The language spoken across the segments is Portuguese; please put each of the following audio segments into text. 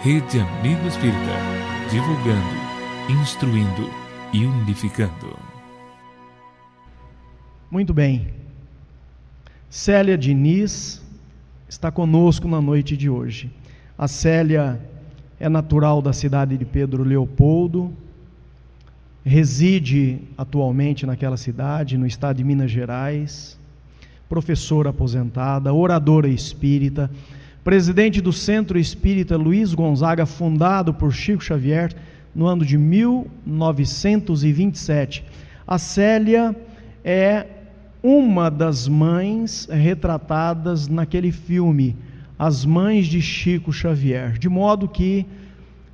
Rede Amigo Espírita, divulgando, instruindo e unificando. Muito bem. Célia Diniz está conosco na noite de hoje. A Célia é natural da cidade de Pedro Leopoldo, reside atualmente naquela cidade, no estado de Minas Gerais, professora aposentada, oradora espírita, presidente do Centro Espírita Luiz Gonzaga, fundado por Chico Xavier no ano de 1927. A Célia é uma das mães retratadas naquele filme, As Mães de Chico Xavier, de modo que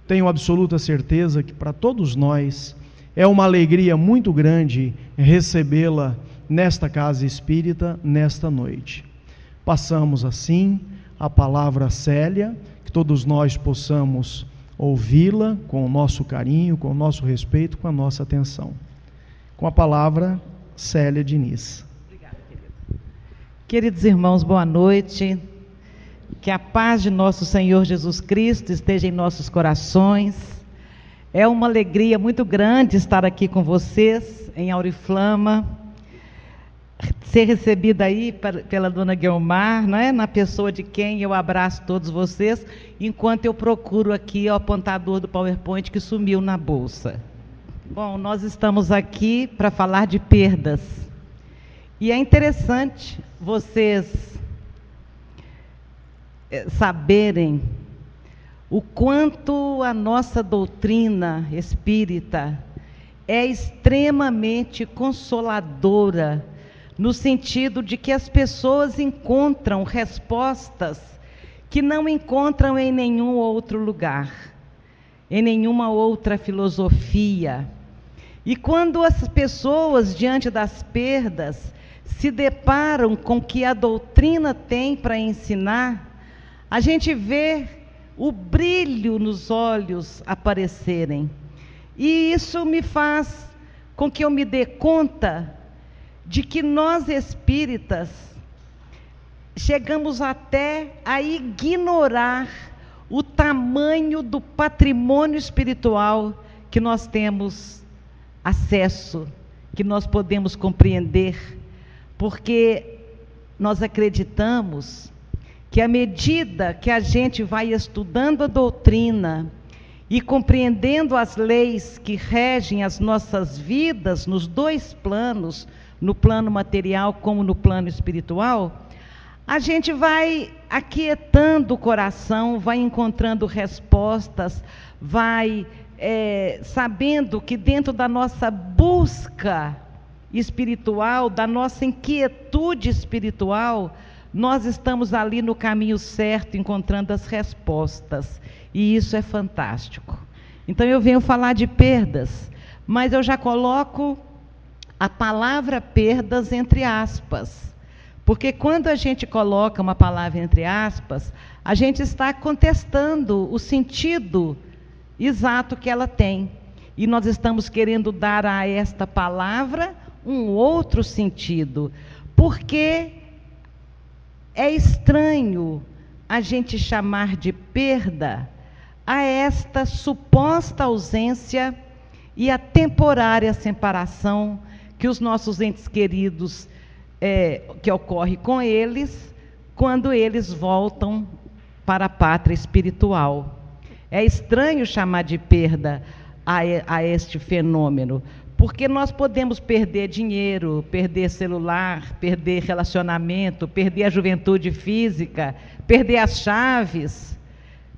tenho absoluta certeza que para todos nós é uma alegria muito grande recebê-la nesta casa espírita, nesta noite. Passamos assim a palavra a Célia, que todos nós possamos ouvi-la com o nosso carinho, com o nosso respeito, com a nossa atenção. Com a palavra, Célia Diniz. Obrigada, querido. Queridos irmãos, boa noite. Que a paz de nosso Senhor Jesus Cristo esteja em nossos corações. É uma alegria muito grande estar aqui com vocês em Auriflama, ser recebida aí pela dona Guiomar, não é? Na pessoa de quem eu abraço todos vocês, enquanto eu procuro aqui o apontador do PowerPoint que sumiu na bolsa. Bom, nós estamos aqui para falar de perdas. E é interessante vocês saberem o quanto a nossa doutrina espírita é extremamente consoladora, no sentido de que as pessoas encontram respostas que não encontram em nenhum outro lugar, em nenhuma outra filosofia. E quando as pessoas, diante das perdas, se deparam com o que a doutrina tem para ensinar, a gente vê o brilho nos olhos aparecerem. E isso me faz com que eu me dê conta de que nós espíritas chegamos até a ignorar o tamanho do patrimônio espiritual que nós temos acesso, que nós podemos compreender, porque nós acreditamos que à medida que a gente vai estudando a doutrina e compreendendo as leis que regem as nossas vidas nos dois planos, no plano material como no plano espiritual, a gente vai aquietando o coração, vai encontrando respostas, vai sabendo que dentro da nossa busca espiritual, da nossa inquietude espiritual, nós estamos ali no caminho certo, encontrando as respostas. E isso é fantástico. Então eu venho falar de perdas, mas eu já coloco a palavra perdas entre aspas, porque quando a gente coloca uma palavra entre aspas, a gente está contestando o sentido exato que ela tem, e nós estamos querendo dar a esta palavra um outro sentido, porque é estranho a gente chamar de perda a esta suposta ausência e a temporária separação que os nossos entes queridos, que ocorre com eles, quando eles voltam para a pátria espiritual. É estranho chamar de perda a este fenômeno, porque nós podemos perder dinheiro, perder celular, perder relacionamento, perder a juventude física, perder as chaves,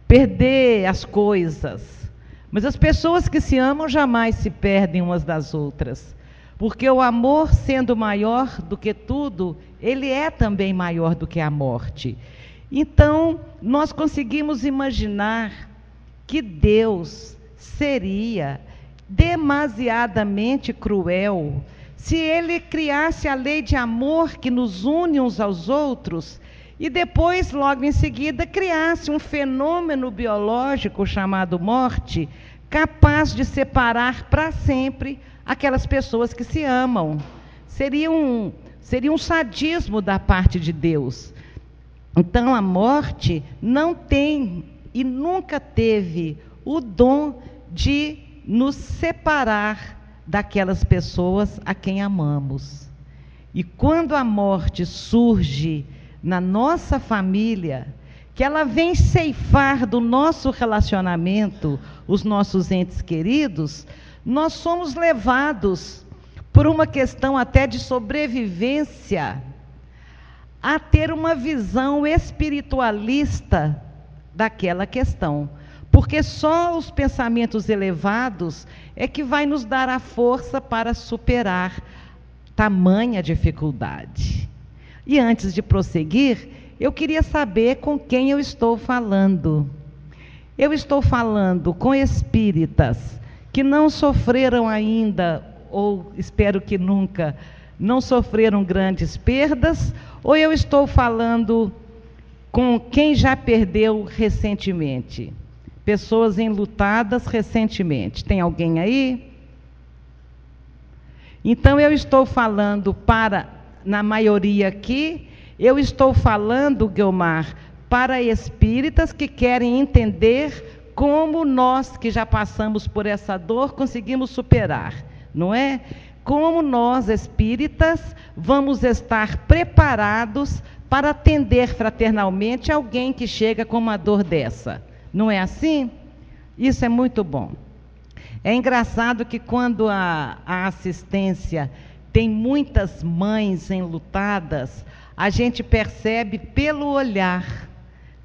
perder as coisas. Mas as pessoas que se amam jamais se perdem umas das outras, porque o amor, sendo maior do que tudo, ele é também maior do que a morte. Então, nós conseguimos imaginar que Deus seria demasiadamente cruel se Ele criasse a lei de amor que nos une uns aos outros e depois, logo em seguida, criasse um fenômeno biológico chamado morte, capaz de separar para sempre aquelas pessoas que se amam. Seria um sadismo da parte de Deus. Então, a morte não tem e nunca teve o dom de nos separar daquelas pessoas a quem amamos. E quando a morte surge na nossa família, que ela vem ceifar do nosso relacionamento os nossos entes queridos, nós somos levados, por uma questão até de sobrevivência, a ter uma visão espiritualista daquela questão. Porque só os pensamentos elevados é que vai nos dar a força para superar tamanha dificuldade. E antes de prosseguir, eu queria saber com quem eu estou falando. Eu estou falando com espíritas que não sofreram ainda, ou espero que nunca, não sofreram grandes perdas, ou eu estou falando com quem já perdeu recentemente? Pessoas enlutadas recentemente. Tem alguém aí? Então eu estou falando na maioria aqui, eu estou falando, Guilmar, para espíritas que querem entender como nós, que já passamos por essa dor, conseguimos superar, não é? Como nós, espíritas, vamos estar preparados para atender fraternalmente alguém que chega com uma dor dessa. Não é assim? Isso é muito bom. É engraçado que quando a assistência tem muitas mães enlutadas, a gente percebe pelo olhar,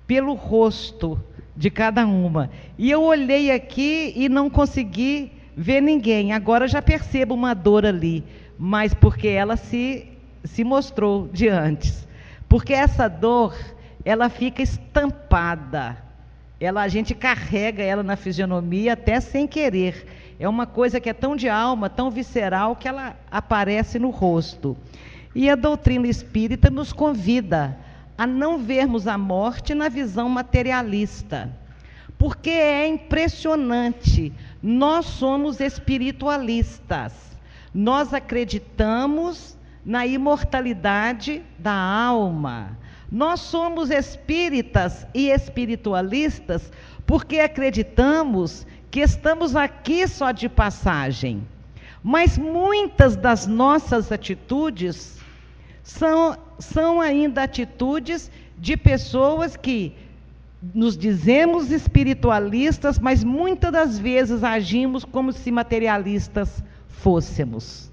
pelo rosto de cada uma. E eu olhei aqui e não consegui ver ninguém. Agora já percebo uma dor ali, mas porque ela se mostrou de antes. Porque essa dor, ela fica estampada. A gente carrega ela na fisionomia até sem querer. É uma coisa que é tão de alma, tão visceral, que ela aparece no rosto. E a doutrina espírita nos convida a não vermos a morte na visão materialista. Porque é impressionante. Nós somos espiritualistas. Nós acreditamos na imortalidade da alma. Nós somos espíritas e espiritualistas porque acreditamos que estamos aqui só de passagem. Mas muitas das nossas atitudes são ainda atitudes de pessoas que nos dizemos espiritualistas, mas muitas das vezes agimos como se materialistas fôssemos.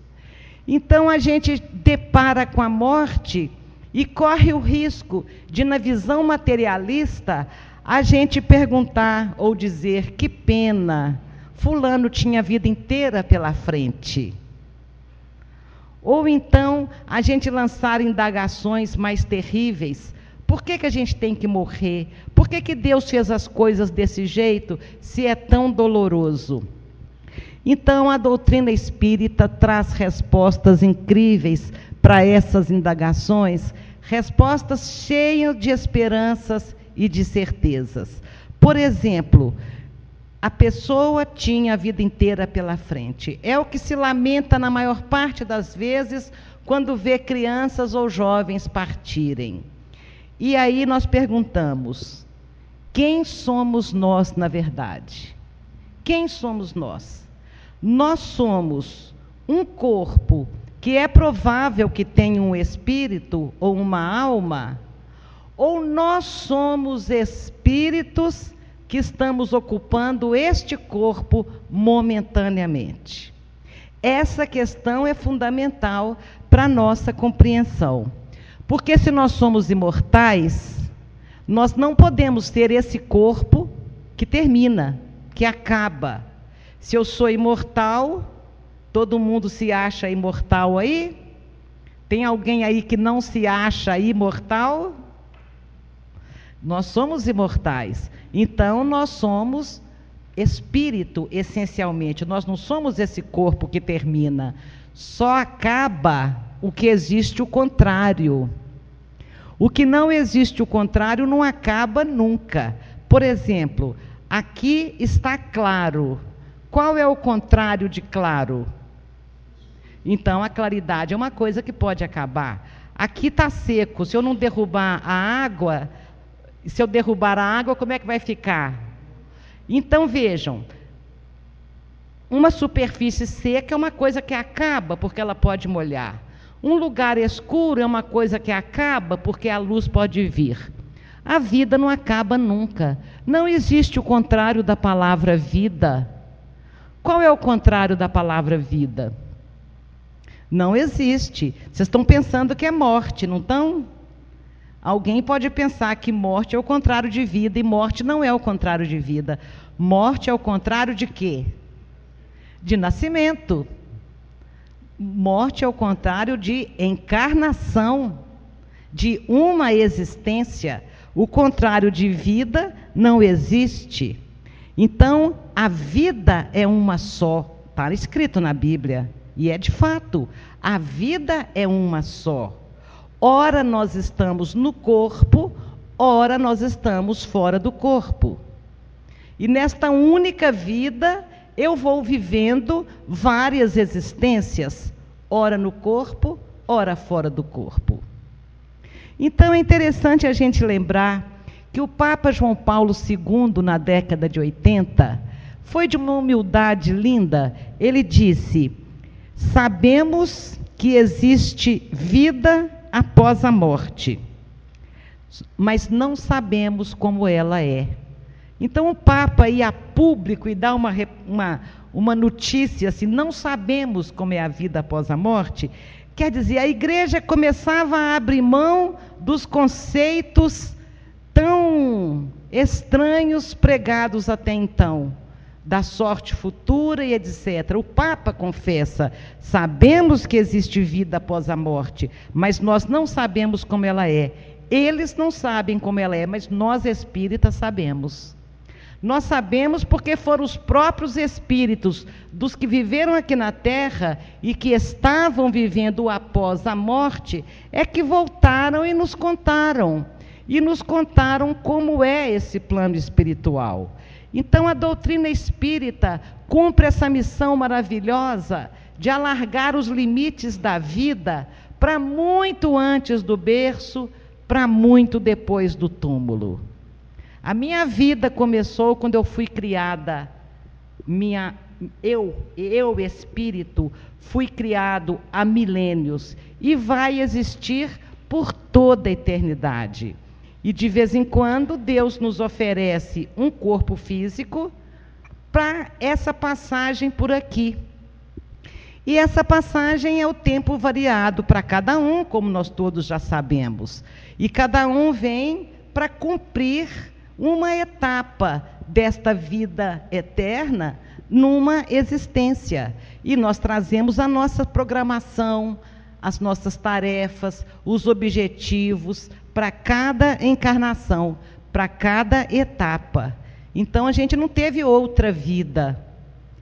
Então a gente depara com a morte e corre o risco de, na visão materialista, a gente perguntar ou dizer: que pena, fulano tinha a vida inteira pela frente. Ou então a gente lançar indagações mais terríveis: por que a gente tem que morrer? Por que Deus fez as coisas desse jeito, se é tão doloroso? Então a doutrina espírita traz respostas incríveis para essas indagações, respostas cheias de esperanças e de certezas. Por exemplo, a pessoa tinha a vida inteira pela frente. É o que se lamenta na maior parte das vezes quando vê crianças ou jovens partirem. E aí nós perguntamos: quem somos nós na verdade? Quem somos nós? Nós somos um corpo que é provável que tenha um espírito ou uma alma, ou nós somos espíritos que estamos ocupando este corpo momentaneamente? Essa questão é fundamental para a nossa compreensão. Porque se nós somos imortais, nós não podemos ter esse corpo que termina, que acaba. Se eu sou imortal, todo mundo se acha imortal aí? Tem alguém aí que não se acha imortal? Nós somos imortais. Então, nós somos espírito, essencialmente. Nós não somos esse corpo que termina. Só acaba o que existe o contrário. O que não existe o contrário não acaba nunca. Por exemplo, aqui está claro. Qual é o contrário de claro? Então, a claridade é uma coisa que pode acabar. Aqui está seco. Se eu não derrubar a água, E se eu derrubar a água, como é que vai ficar? Então, vejam, uma superfície seca é uma coisa que acaba, porque ela pode molhar. Um lugar escuro é uma coisa que acaba, porque a luz pode vir. A vida não acaba nunca. Não existe o contrário da palavra vida. Qual é o contrário da palavra vida? Não existe. Vocês estão pensando que é morte, não estão? Alguém pode pensar que morte é o contrário de vida, e morte não é o contrário de vida. Morte é o contrário de quê? De nascimento. Morte é o contrário de encarnação, de uma existência. O contrário de vida não existe. Então, a vida é uma só. Está escrito na Bíblia. E é de fato. A vida é uma só. Ora nós estamos no corpo, ora nós estamos fora do corpo. E nesta única vida, eu vou vivendo várias existências, ora no corpo, ora fora do corpo. Então é interessante a gente lembrar que o Papa João Paulo II, na década de 80, foi de uma humildade linda. Ele disse: sabemos que existe vida após a morte, mas não sabemos como ela é. Então o Papa ia a público e dá uma notícia assim: não sabemos como é a vida após a morte. Quer dizer, a igreja começava a abrir mão dos conceitos tão estranhos pregados até então, da sorte futura e etc. O Papa confessa: sabemos que existe vida após a morte, mas nós não sabemos como ela é. Eles não sabem como ela é, mas nós espíritas sabemos. Nós sabemos porque foram os próprios espíritos dos que viveram aqui na Terra e que estavam vivendo após a morte, é que voltaram e nos contaram. E nos contaram como é esse plano espiritual. Então a doutrina espírita cumpre essa missão maravilhosa de alargar os limites da vida para muito antes do berço, para muito depois do túmulo. A minha vida começou quando eu fui criada. Eu, espírito, fui criado há milênios e vai existir por toda a eternidade. E de vez em quando Deus nos oferece um corpo físico para essa passagem por aqui. E essa passagem é o tempo variado para cada um, como nós todos já sabemos. E cada um vem para cumprir uma etapa desta vida eterna numa existência. E nós trazemos a nossa programação, as nossas tarefas, os objetivos para cada encarnação, para cada etapa. Então a gente não teve outra vida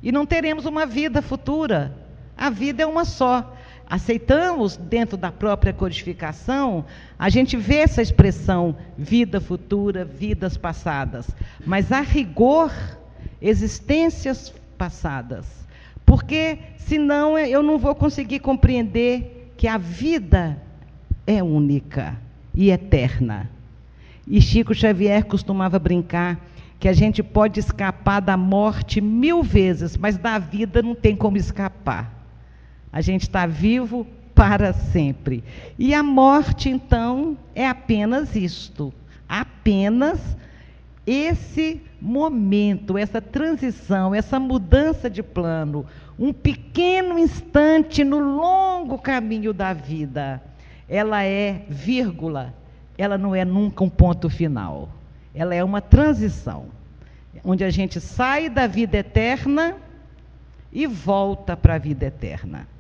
e não teremos uma vida futura. A vida é uma só. Aceitamos dentro da própria codificação, a gente vê essa expressão vida futura, vidas passadas, mas a rigor, existências passadas, porque senão eu não vou conseguir compreender que a vida é única e eterna. E Chico Xavier costumava brincar que a gente pode escapar da morte 1000 vezes, mas da vida não tem como escapar. A gente está vivo para sempre. E a morte, então, é apenas isto. Apenas esse momento, essa transição, essa mudança de plano. Um pequeno instante no longo caminho da vida. Ela é vírgula. Ela não é nunca um ponto final. Ela é uma transição. Onde a gente sai da vida eterna e volta para a vida eterna.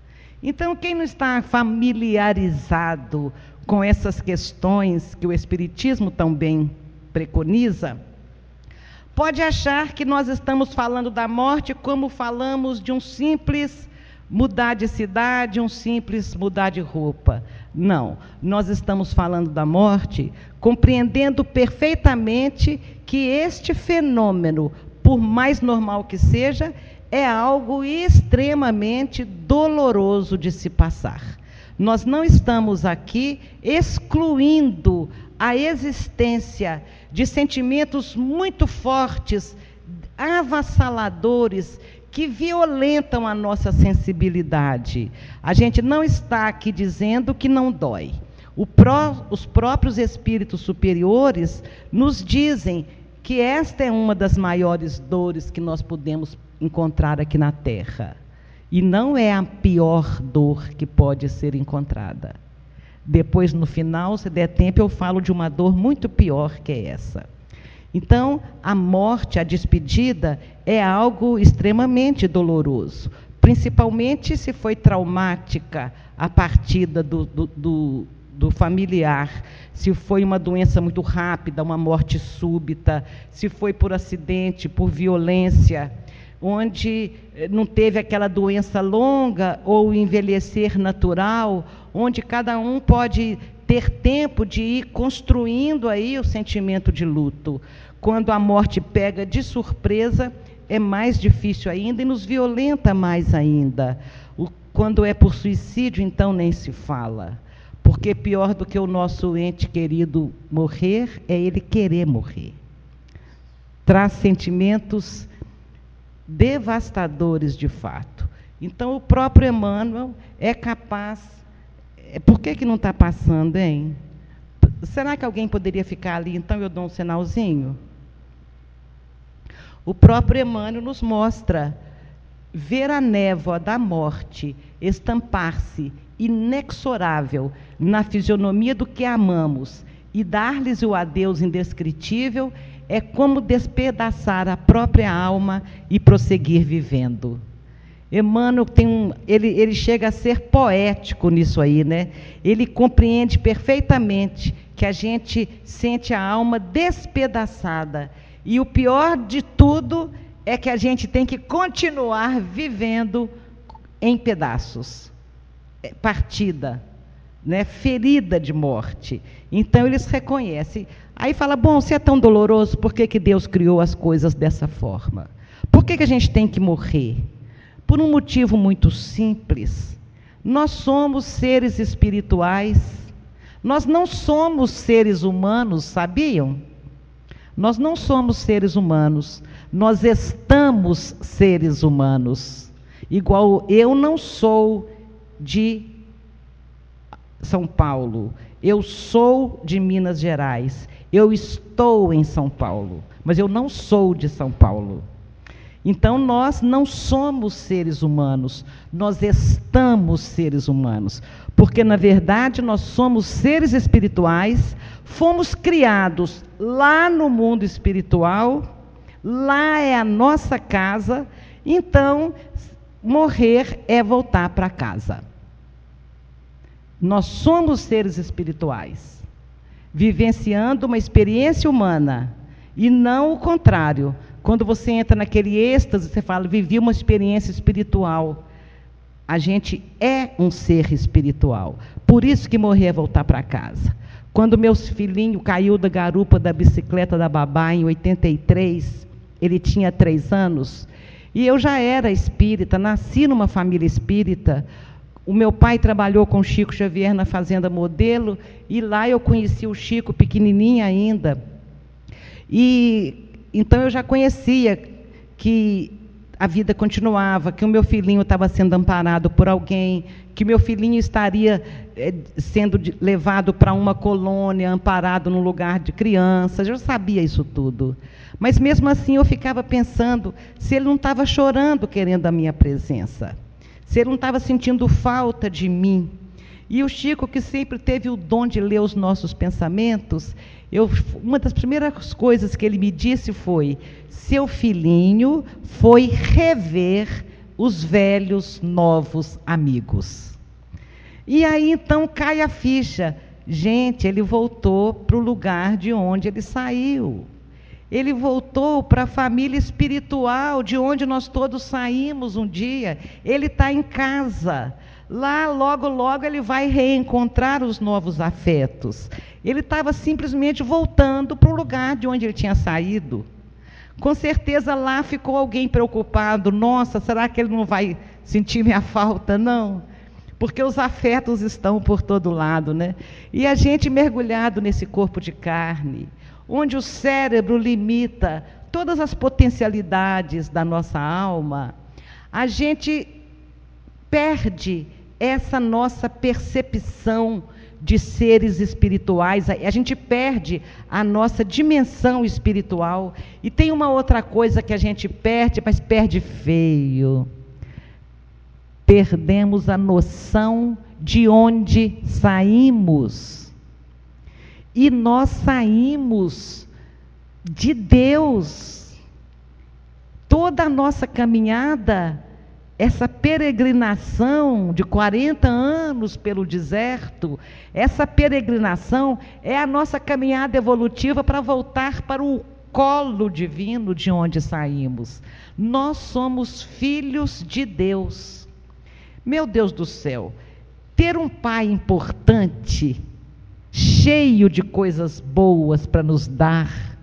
Então, quem não está familiarizado com essas questões que o Espiritismo também preconiza, pode achar que nós estamos falando da morte como falamos de um simples mudar de cidade, um simples mudar de roupa. Não, nós estamos falando da morte compreendendo perfeitamente que este fenômeno, por mais normal que seja, é algo extremamente doloroso de se passar. Nós não estamos aqui excluindo a existência de sentimentos muito fortes, avassaladores, que violentam a nossa sensibilidade. A gente não está aqui dizendo que não dói. Os próprios espíritos superiores nos dizem que esta é uma das maiores dores que nós podemos encontrar aqui na Terra. E não é a pior dor que pode ser encontrada. Depois, no final, se der tempo, eu falo de uma dor muito pior que essa. Então, a morte, a despedida, é algo extremamente doloroso, principalmente se foi traumática a partida do familiar, se foi uma doença muito rápida, uma morte súbita, se foi por acidente, por violência, onde não teve aquela doença longa ou envelhecer natural, onde cada um pode ter tempo de ir construindo aí o sentimento de luto. Quando a morte pega de surpresa, é mais difícil ainda e nos violenta mais ainda. Quando é por suicídio, então nem se fala. Porque pior do que o nosso ente querido morrer, é ele querer morrer. Traz sentimentos devastadores de fato. Então, o próprio Emmanuel é capaz... Por que não está passando, hein? Será que alguém poderia ficar ali, então eu dou um sinalzinho? O próprio Emmanuel nos mostra ver a névoa da morte estampar-se inexorável na fisionomia do que amamos e dar-lhes o adeus indescritível é como despedaçar a própria alma e prosseguir vivendo. Emmanuel ele chega a ser poético nisso aí, né? Ele compreende perfeitamente que a gente sente a alma despedaçada. E o pior de tudo é que a gente tem que continuar vivendo em pedaços, partida, né? Ferida de morte. Então eles reconhecem. Aí fala, bom, se é tão doloroso, por que Deus criou as coisas dessa forma? Por que a gente tem que morrer? Por um motivo muito simples. Nós somos seres espirituais. Nós não somos seres humanos, sabiam? Nós não somos seres humanos. Nós estamos seres humanos. Igual eu não sou de São Paulo. Eu sou de Minas Gerais. Eu estou em São Paulo. Mas eu não sou de São Paulo. Então, nós não somos seres humanos, nós estamos seres humanos. Porque, na verdade, nós somos seres espirituais, fomos criados lá no mundo espiritual, lá é a nossa casa, então, morrer é voltar para casa. Nós somos seres espirituais, vivenciando uma experiência humana, e não o contrário. Quando você entra naquele êxtase, você fala, vivi uma experiência espiritual. A gente é um ser espiritual. Por isso que morrer é voltar para casa. Quando meu filhinho caiu da garupa da bicicleta da babá em 83, ele tinha 3 anos, e eu já era espírita, nasci numa família espírita. O meu pai trabalhou com Chico Xavier na Fazenda Modelo, e lá eu conheci o Chico pequenininho ainda. Então eu já conhecia que a vida continuava, que o meu filhinho estava sendo amparado por alguém, que meu filhinho estaria sendo levado para uma colônia, amparado num lugar de crianças. Eu sabia isso tudo. Mas mesmo assim eu ficava pensando se ele não estava chorando querendo a minha presença, se ele não estava sentindo falta de mim. E o Chico, que sempre teve o dom de ler os nossos pensamentos, uma das primeiras coisas que ele me disse foi: seu filhinho foi rever os velhos novos amigos. E aí então cai a ficha. Gente, ele voltou para o lugar de onde ele saiu. Ele voltou para a família espiritual, de onde nós todos saímos um dia. Ele está em casa. Lá, logo, logo, ele vai reencontrar os novos afetos. Ele estava simplesmente voltando para o lugar de onde ele tinha saído. Com certeza lá ficou alguém preocupado. Nossa, será que ele não vai sentir minha falta? Não. porque os afetos estão por todo lado, né? E a gente mergulhado nesse corpo de carne, onde o cérebro limita todas as potencialidades da nossa alma, a gente perde essa nossa percepção de seres espirituais, a gente perde a nossa dimensão espiritual. E tem uma outra coisa que a gente perde, mas perde feio. Perdemos a noção de onde saímos. E nós saímos de Deus. Toda a nossa caminhada, essa peregrinação de 40 anos pelo deserto, essa peregrinação é a nossa caminhada evolutiva para voltar para o colo divino de onde saímos. Nós somos filhos de Deus. Meu Deus do céu, ter um pai importante, cheio de coisas boas para nos dar,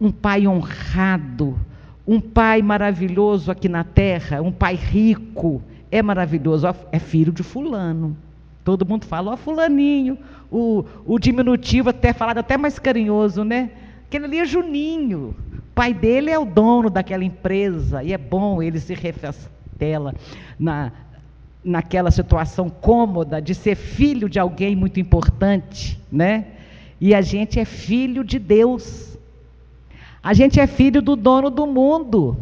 um pai honrado, um pai maravilhoso aqui na terra, um pai rico, é maravilhoso, é filho de fulano. Todo mundo fala, ó fulaninho, o diminutivo até falado até mais carinhoso, né? Aquele ali é Juninho, o pai dele é o dono daquela empresa, e é bom ele se refestela naquela situação cômoda de ser filho de alguém muito importante, né? E a gente é filho de Deus. A gente é filho do dono do mundo.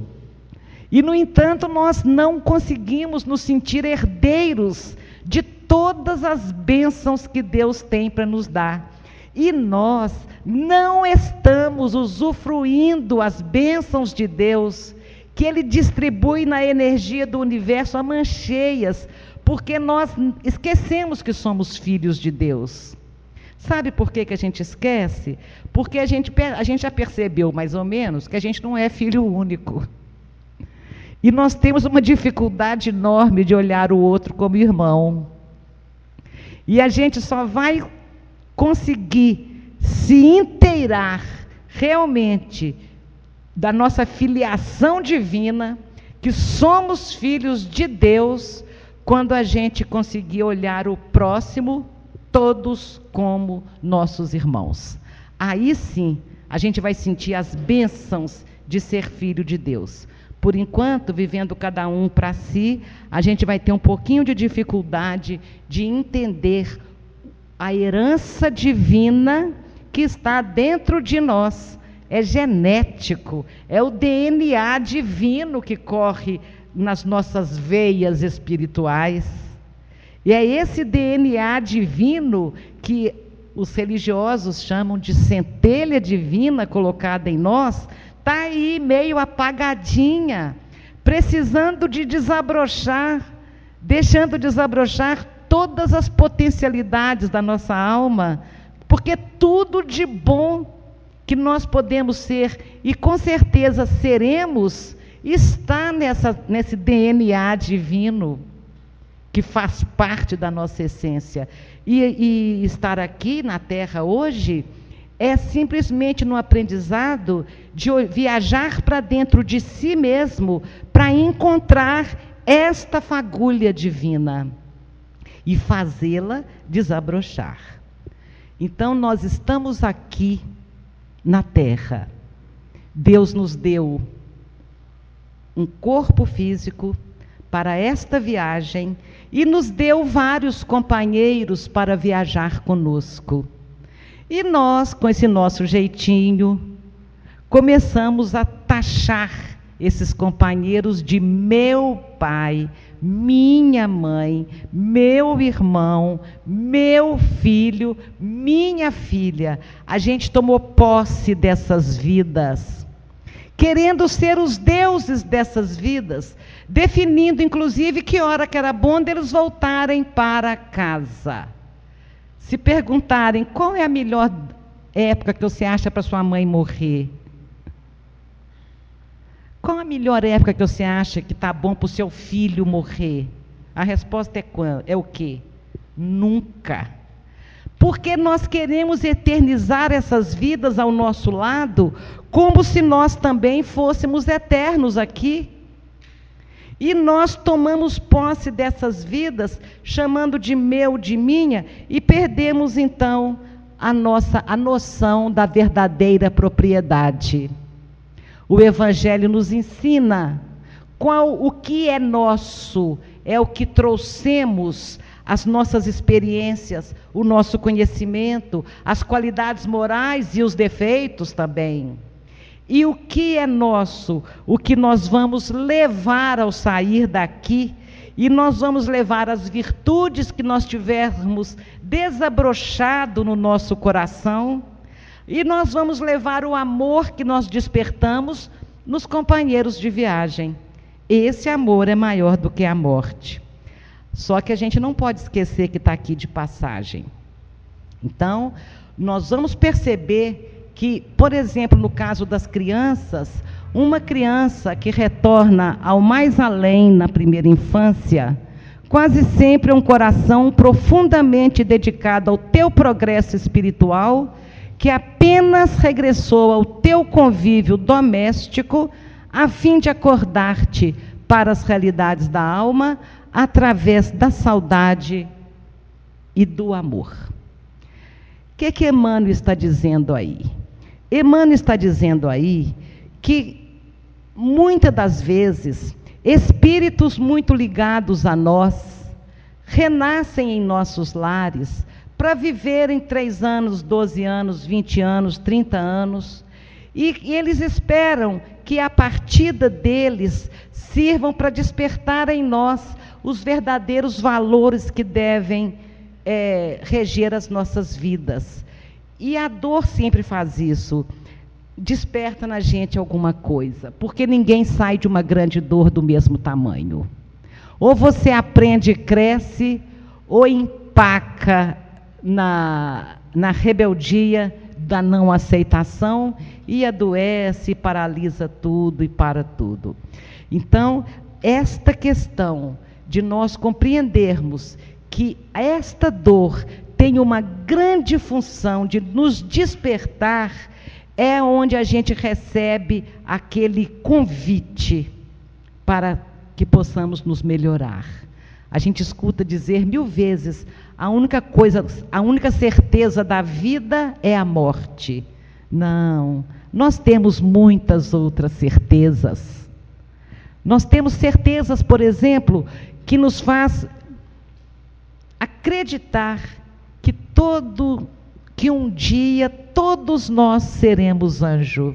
E, no entanto, nós não conseguimos nos sentir herdeiros de todas as bênçãos que Deus tem para nos dar. E nós não estamos usufruindo as bênçãos de Deus, que Ele distribui na energia do universo a mancheias, porque nós esquecemos que somos filhos de Deus. Sabe por que a gente esquece? Porque a gente já percebeu, mais ou menos, que a gente não é filho único. E nós temos uma dificuldade enorme de olhar o outro como irmão. E a gente só vai conseguir se inteirar realmente da nossa filiação divina, que somos filhos de Deus, quando a gente conseguir olhar o próximo todos como nossos irmãos. Aí sim, a gente vai sentir as bênçãos de ser filho de Deus. Por enquanto, vivendo cada um para si, a gente vai ter um pouquinho de dificuldade de entender a herança divina que está dentro de nós. É genético, é o DNA divino que corre nas nossas veias espirituais. E é esse DNA divino que os religiosos chamam de centelha divina colocada em nós, está aí meio apagadinha, precisando de desabrochar, deixando desabrochar todas as potencialidades da nossa alma, porque tudo de bom que nós podemos ser, e com certeza seremos, está nesse DNA divino, que faz parte da nossa essência. E estar aqui na Terra hoje é simplesmente no aprendizado de viajar para dentro de si mesmo, para encontrar esta fagulha divina e fazê-la desabrochar. Então, nós estamos aqui na Terra. Deus nos deu um corpo físico para esta viagem e nos deu vários companheiros para viajar conosco. E nós, com esse nosso jeitinho, começamos a taxar esses companheiros de meu pai, minha mãe, meu irmão, meu filho, minha filha. A gente tomou posse dessas vidas, querendo ser os deuses dessas vidas, definindo inclusive que hora que era bom deles voltarem para casa. Se perguntarem qual é a melhor época que você acha para sua mãe morrer, qual a melhor época que você acha que está bom para o seu filho morrer? A resposta é quando? É o quê? Nunca. Porque nós queremos eternizar essas vidas ao nosso lado, como se nós também fôssemos eternos aqui. E nós tomamos posse dessas vidas, chamando de meu, de minha, e perdemos então a noção da verdadeira propriedade. O Evangelho nos ensina o que é nosso, é o que trouxemos, as nossas experiências, o nosso conhecimento, as qualidades morais e os defeitos também. E o que é nosso, o que nós vamos levar ao sair daqui, e nós vamos levar as virtudes que nós tivermos desabrochado no nosso coração, e nós vamos levar o amor que nós despertamos nos companheiros de viagem. Esse amor é maior do que a morte. Só que a gente não pode esquecer que está aqui de passagem. Então, nós vamos perceber que, por exemplo, no caso das crianças, uma criança que retorna ao mais além na primeira infância, quase sempre é um coração profundamente dedicado ao teu progresso espiritual, que apenas regressou ao teu convívio doméstico, a fim de acordar-te para as realidades da alma, através da saudade e do amor. O que Emmanuel está dizendo aí? Emmanuel está dizendo aí que, muitas das vezes, espíritos muito ligados a nós, renascem em nossos lares, para viverem 3 anos, 12 anos, 20 anos, 30 anos, e eles esperam que a partida deles sirvam para despertar em nós os verdadeiros valores que devem reger as nossas vidas. E a dor sempre faz isso, desperta na gente alguma coisa, porque ninguém sai de uma grande dor do mesmo tamanho. Ou você aprende e cresce, ou empaca na rebeldia da não aceitação e adoece, paralisa tudo e para tudo. Então, esta questão de nós compreendermos que esta dor tem uma grande função de nos despertar, é onde a gente recebe aquele convite para que possamos nos melhorar. A gente escuta dizer 1000 vezes, a única certeza da vida é a morte. Não, nós temos muitas outras certezas. Nós temos certezas, por exemplo, que nos faz acreditar que um dia todos nós seremos anjo.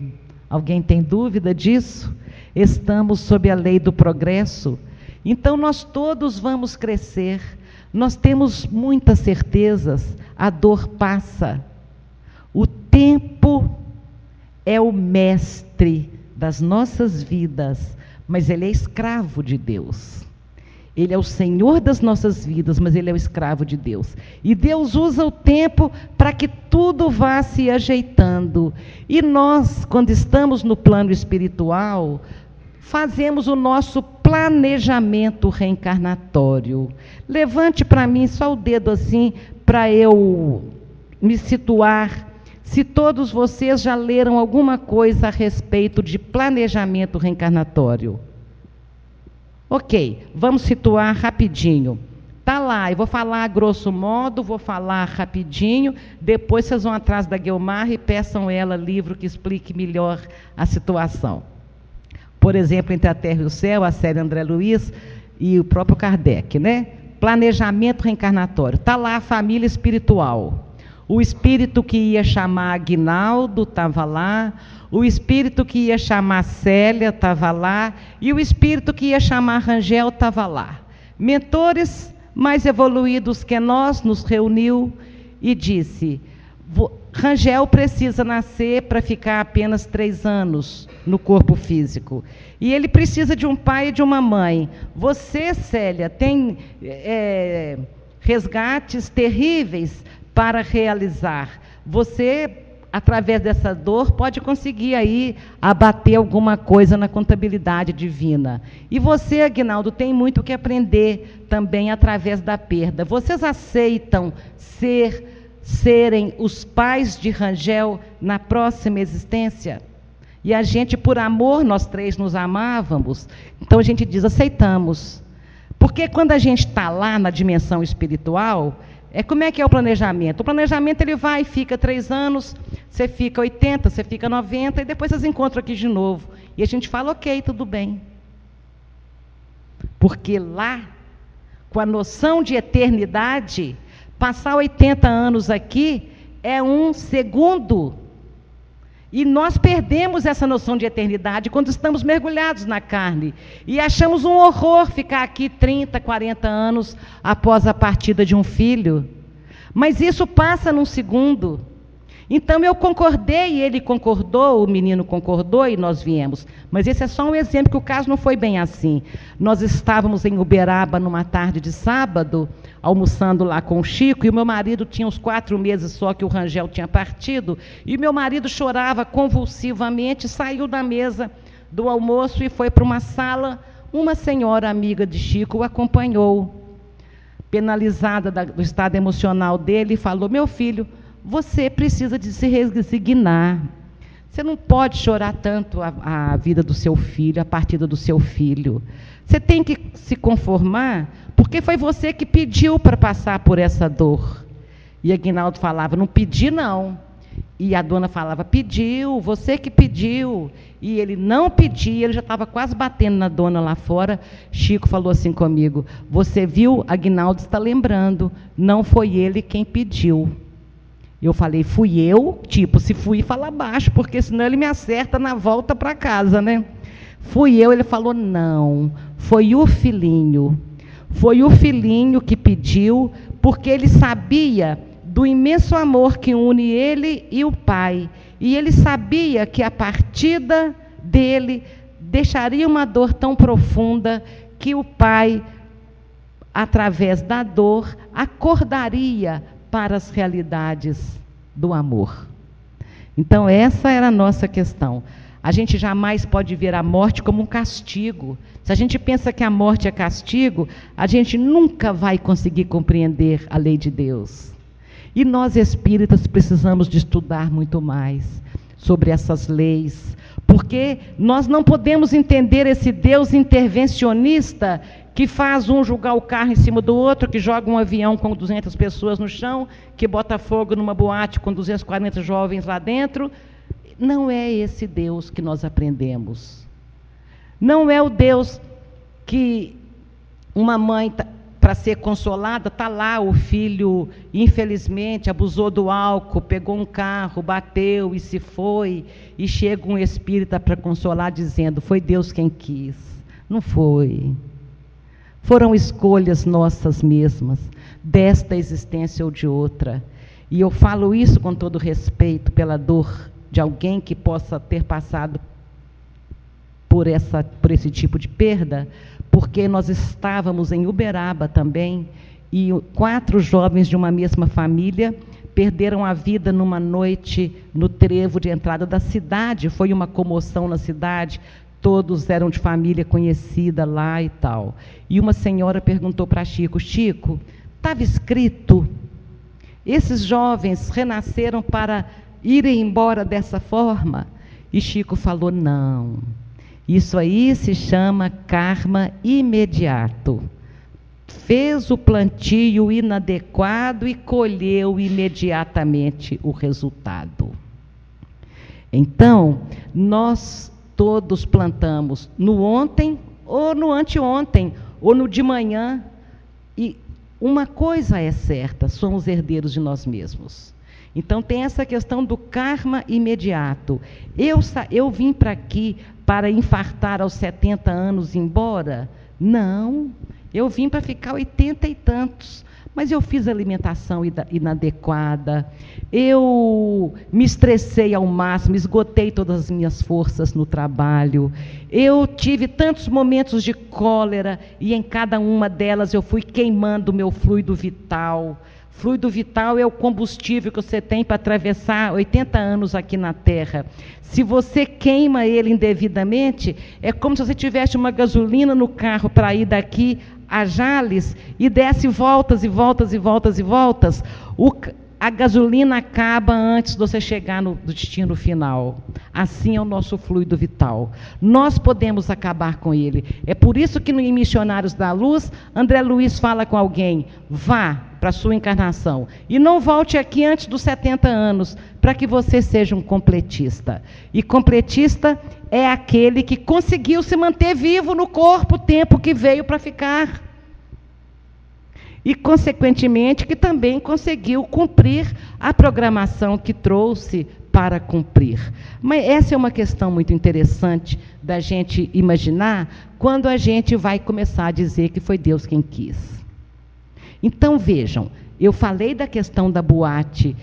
Alguém tem dúvida disso? Estamos sob a lei do progresso. Então nós todos vamos crescer. Nós temos muitas certezas. A dor passa. O tempo é o mestre das nossas vidas, mas ele é escravo de Deus. Ele é o Senhor das nossas vidas, mas ele é o escravo de Deus. E Deus usa o tempo para que tudo vá se ajeitando. E nós, quando estamos no plano espiritual, fazemos o nosso planejamento reencarnatório. Levante para mim só o dedo assim, para eu me situar. Se todos vocês já leram alguma coisa a respeito de planejamento reencarnatório. Ok, vamos situar rapidinho. Está lá, eu vou falar a grosso modo, vou falar rapidinho, depois vocês vão atrás da Guiomar e peçam ela livro que explique melhor a situação. Por exemplo, Entre a Terra e o Céu, a série André Luiz e o próprio Kardec, né? Planejamento reencarnatório. Está lá a família espiritual. O espírito que ia chamar Aguinaldo estava lá, o espírito que ia chamar Célia estava lá, e o espírito que ia chamar Rangel estava lá. Mentores mais evoluídos que nós nos reuniu e disse: Rangel precisa nascer para ficar apenas 3 anos no corpo físico. E ele precisa de um pai e de uma mãe. Você, Célia, tem resgates terríveis para realizar. Você, através dessa dor, pode conseguir aí abater alguma coisa na contabilidade divina. E você, Aguinaldo, tem muito o que aprender também através da perda. Vocês aceitam serem os pais de Rangel na próxima existência? E a gente, por amor, nós três nos amávamos, então a gente diz, aceitamos. Porque quando a gente está lá na dimensão espiritual, como é que é o planejamento? O planejamento ele vai, fica 3 anos, você fica 80, você fica 90, e depois vocês encontram aqui de novo. E a gente fala, ok, tudo bem. Porque lá, com a noção de eternidade, passar 80 anos aqui é um segundo. E nós perdemos essa noção de eternidade quando estamos mergulhados na carne. E achamos um horror ficar aqui 30, 40 anos após a partida de um filho. Mas isso passa num segundo. Então eu concordei, ele concordou, o menino concordou e nós viemos. Mas esse é só um exemplo, que o caso não foi bem assim. Nós estávamos em Uberaba numa tarde de sábado, almoçando lá com o Chico, e o meu marido tinha uns 4 meses só que o Rangel tinha partido, e meu marido chorava convulsivamente, saiu da mesa do almoço e foi para uma sala. Uma senhora amiga de Chico o acompanhou, penalizada do estado emocional dele, e falou, meu filho, você precisa de se resignar. Você não pode chorar tanto a vida do seu filho, a partida do seu filho. Você tem que se conformar, porque foi você que pediu para passar por essa dor. E Aguinaldo falava, não pedi não. E a dona falava, pediu, você que pediu. E ele não pedia, ele já estava quase batendo na dona lá fora. Chico falou assim comigo, você viu, Aguinaldo está lembrando, não foi ele quem pediu. Eu falei, fui eu? Tipo, se fui, fala baixo, porque senão ele me acerta na volta para casa, né? Fui eu, ele falou, não, foi o filhinho. Foi o filhinho que pediu, porque ele sabia do imenso amor que une ele e o pai. E ele sabia que a partida dele deixaria uma dor tão profunda que o pai, através da dor, acordaria para as realidades do amor. Então, essa era a nossa questão. A gente jamais pode ver a morte como um castigo. Se a gente pensa que a morte é castigo, a gente nunca vai conseguir compreender a lei de Deus. E nós espíritas precisamos de estudar muito mais sobre essas leis, porque nós não podemos entender esse Deus intervencionista que faz um jogar o carro em cima do outro, que joga um avião com 200 pessoas no chão, que bota fogo numa boate com 240 jovens lá dentro. Não é esse Deus que nós aprendemos. Não é o Deus que uma mãe, para ser consolada, está lá, o filho, infelizmente, abusou do álcool, pegou um carro, bateu e se foi, e chega um espírita para consolar, dizendo, foi Deus quem quis. Não foi. Foram escolhas nossas mesmas, desta existência ou de outra. E eu falo isso com todo respeito pela dor de alguém que possa ter passado por esse tipo de perda, porque nós estávamos em Uberaba também, e 4 jovens de uma mesma família perderam a vida numa noite no trevo de entrada da cidade. Foi uma comoção na cidade, todos eram de família conhecida lá e tal. E uma senhora perguntou para Chico, Chico, estava escrito, esses jovens renasceram para irem embora dessa forma? E Chico falou, não, isso aí se chama karma imediato. Fez o plantio inadequado e colheu imediatamente o resultado. Então, nós todos plantamos no ontem, ou no anteontem, ou no de manhã, e uma coisa é certa, somos herdeiros de nós mesmos. Então tem essa questão do karma imediato. Eu vim para aqui para infartar aos 70 anos e ir embora? Não, eu vim para ficar 80 e tantos. Mas eu fiz alimentação inadequada, eu me estressei ao máximo, esgotei todas as minhas forças no trabalho, eu tive tantos momentos de cólera, e em cada uma delas eu fui queimando o meu fluido vital. Fluido vital é o combustível que você tem para atravessar 80 anos aqui na Terra. Se você queima ele indevidamente, é como se você tivesse uma gasolina no carro para ir daqui a Jales e desse voltas e voltas e voltas e voltas. a gasolina acaba antes de você chegar no destino final. Assim é o nosso fluido vital. Nós podemos acabar com ele. É por isso que em Missionários da Luz, André Luiz fala com alguém: vá para a sua encarnação e não volte aqui antes dos 70 anos, para que você seja um completista. E completista é aquele que conseguiu se manter vivo no corpo o tempo que veio para ficar. E, consequentemente, que também conseguiu cumprir a programação que trouxe para cumprir. Mas essa é uma questão muito interessante da gente imaginar quando a gente vai começar a dizer que foi Deus quem quis. Então, vejam, eu falei da questão da boate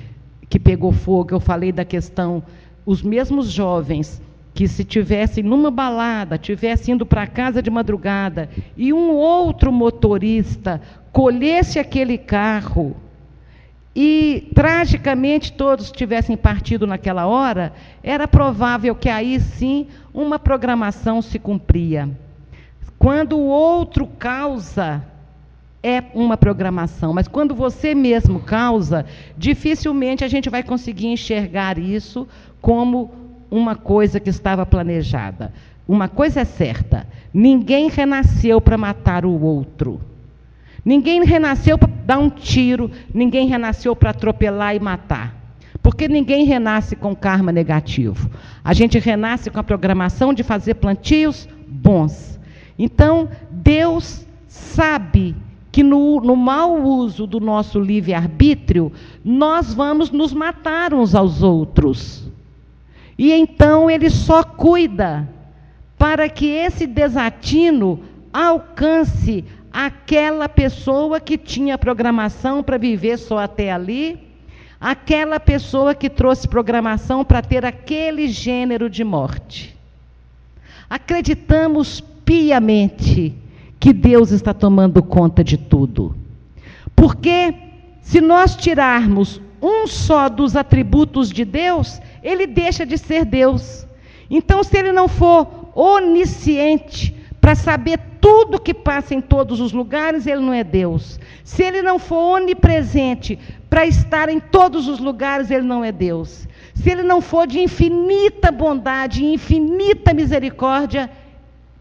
que pegou fogo, eu falei da questão, os mesmos jovens que se tivessem numa balada, tivessem indo para casa de madrugada, e um outro motorista colhesse aquele carro, e tragicamente todos tivessem partido naquela hora, era provável que aí sim uma programação se cumpria. Quando o outro causa, é uma programação, mas quando você mesmo causa, dificilmente a gente vai conseguir enxergar isso como uma coisa que estava planejada. Uma coisa é certa: ninguém renasceu para matar o outro. Ninguém renasceu para dar um tiro, ninguém renasceu para atropelar e matar. Porque ninguém renasce com karma negativo. A gente renasce com a programação de fazer plantios bons. Então, Deus sabe que no mau uso do nosso livre-arbítrio, nós vamos nos matar uns aos outros. E então Ele só cuida para que esse desatino alcance aquela pessoa que tinha programação para viver só até ali, aquela pessoa que trouxe programação para ter aquele gênero de morte. Acreditamos piamente que Deus está tomando conta de tudo. Porque se nós tirarmos um só dos atributos de Deus, Ele deixa de ser Deus. Então, se Ele não for onisciente, para saber tudo que passa em todos os lugares, Ele não é Deus. Se Ele não for onipresente, para estar em todos os lugares, Ele não é Deus. Se Ele não for de infinita bondade, infinita misericórdia,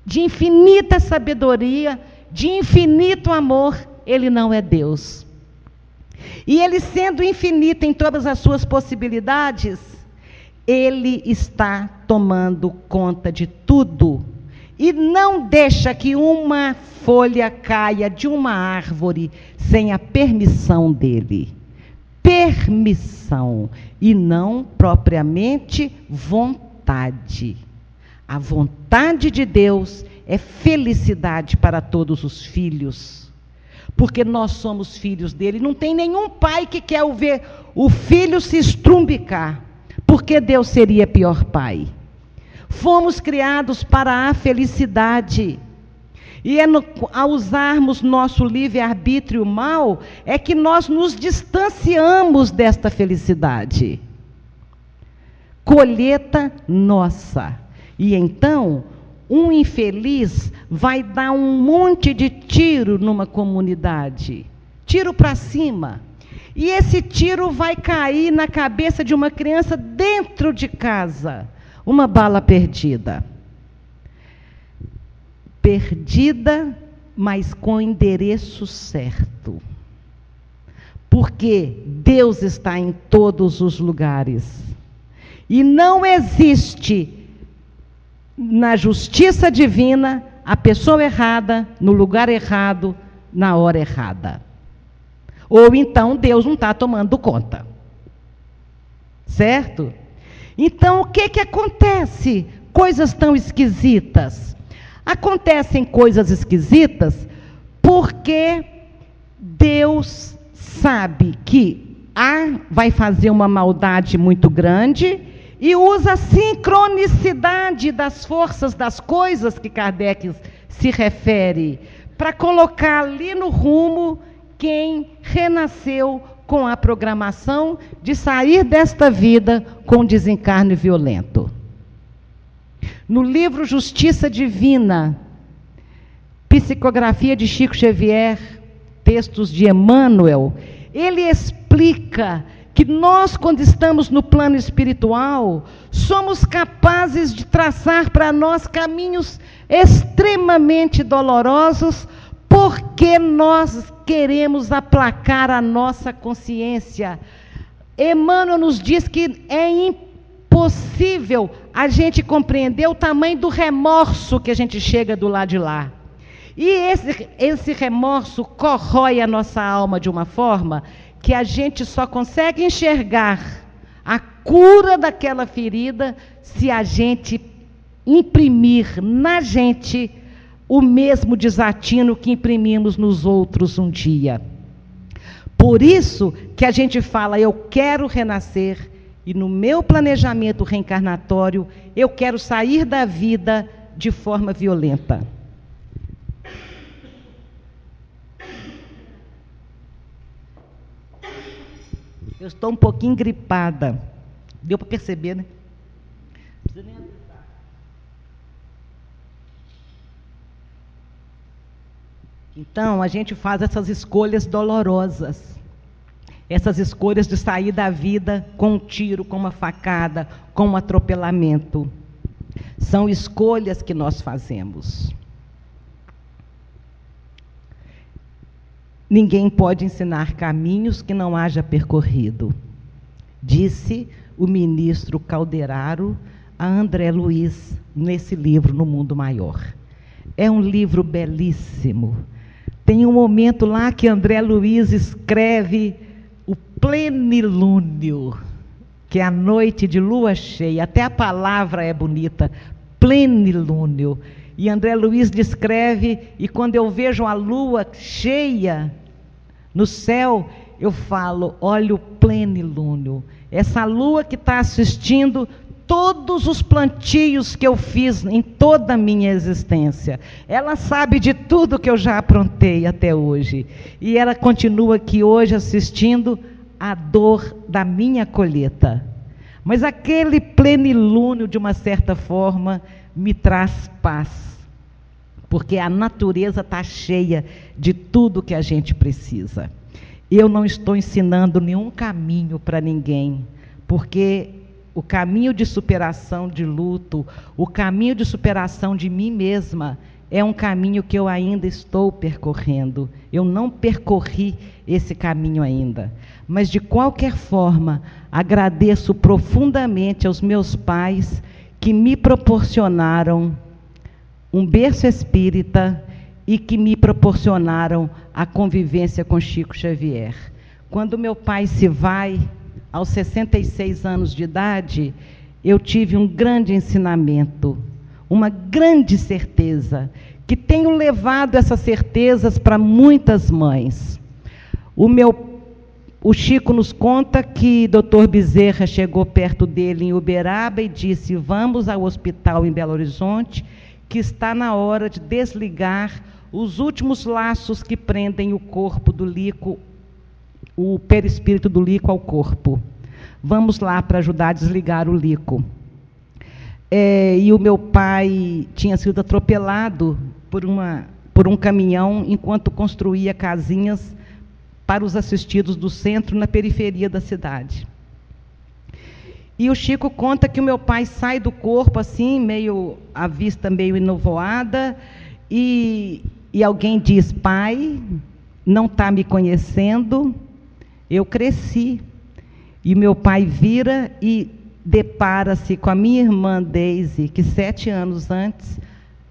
de infinita sabedoria, de infinito amor, Ele não é Deus. E Ele, sendo infinito em todas as suas possibilidades, Ele está tomando conta de tudo. E não deixa que uma folha caia de uma árvore sem a permissão dEle. Permissão, e não propriamente vontade. A vontade de Deus é felicidade para todos os filhos, porque nós somos filhos dele. Não tem nenhum pai que quer ver o filho se estrumbicar, porque Deus seria pior pai. Fomos criados para a felicidade, e ao usarmos nosso livre-arbítrio mal, é que nós nos distanciamos desta felicidade. Colheita nossa. E então, um infeliz vai dar um monte de tiro numa comunidade. Tiro para cima. E esse tiro vai cair na cabeça de uma criança dentro de casa. Uma bala perdida. Perdida, mas com o endereço certo. Porque Deus está em todos os lugares. E não existe na justiça divina a pessoa errada, no lugar errado, na hora errada. Ou então Deus não está tomando conta. Certo? Então, o que acontece? Coisas tão esquisitas. Acontecem coisas esquisitas porque Deus sabe que A vai fazer uma maldade muito grande e usa a sincronicidade das forças das coisas que Kardec se refere para colocar ali no rumo quem renasceu com a programação de sair desta vida com desencarne violento. No livro Justiça Divina, psicografia de Chico Xavier, textos de Emmanuel, ele explica que nós, quando estamos no plano espiritual, somos capazes de traçar para nós caminhos extremamente dolorosos, porque nós queremos aplacar a nossa consciência. Emmanuel nos diz que é impossível a gente compreender o tamanho do remorso que a gente chega do lado de lá. E esse remorso corrói a nossa alma de uma forma que a gente só consegue enxergar a cura daquela ferida se a gente imprimir na gente o mesmo desatino que imprimimos nos outros um dia. Por isso que a gente fala, eu quero renascer, e no meu planejamento reencarnatório, eu quero sair da vida de forma violenta. Eu estou um pouquinho gripada. Deu para perceber, né? Não precisa nem avisar. Então, a gente faz essas escolhas dolorosas. Essas escolhas de sair da vida com um tiro, com uma facada, com um atropelamento. São escolhas que nós fazemos. Ninguém pode ensinar caminhos que não haja percorrido, disse o ministro Calderaro a André Luiz nesse livro, No Mundo Maior. É um livro belíssimo. Tem um momento lá que André Luiz escreve o plenilúnio, que é a noite de lua cheia. Até a palavra é bonita, plenilúnio. E André Luiz descreve, e quando eu vejo a lua cheia no céu, eu falo, olha o plenilúnio. Essa lua que está assistindo todos os plantios que eu fiz em toda a minha existência. Ela sabe de tudo que eu já aprontei até hoje. E ela continua aqui hoje assistindo a dor da minha colheita. Mas aquele plenilúnio, de uma certa forma, me traz paz. Porque a natureza está cheia de tudo que a gente precisa. Eu não estou ensinando nenhum caminho para ninguém, porque o caminho de superação de luto, o caminho de superação de mim mesma, é um caminho que eu ainda estou percorrendo. Eu não percorri esse caminho ainda. Mas, de qualquer forma, agradeço profundamente aos meus pais que me proporcionaram um berço espírita e que me proporcionaram a convivência com Chico Xavier. Quando meu pai se vai, aos 66 anos de idade, eu tive um grande ensinamento, uma grande certeza, que tenho levado essas certezas para muitas mães. O Chico nos conta que Dr. Bezerra chegou perto dele em Uberaba e disse, vamos ao hospital em Belo Horizonte, que está na hora de desligar os últimos laços que prendem o corpo do Lico, o perispírito do Lico ao corpo. Vamos lá para ajudar a desligar o Lico. E o meu pai tinha sido atropelado por um caminhão enquanto construía casinhas para os assistidos do centro na periferia da cidade. E o Chico conta que o meu pai sai do corpo assim, a vista meio enovoada, e alguém diz, pai, não está me conhecendo, eu cresci. E meu pai vira e depara-se com a minha irmã Deise, que 7 anos antes,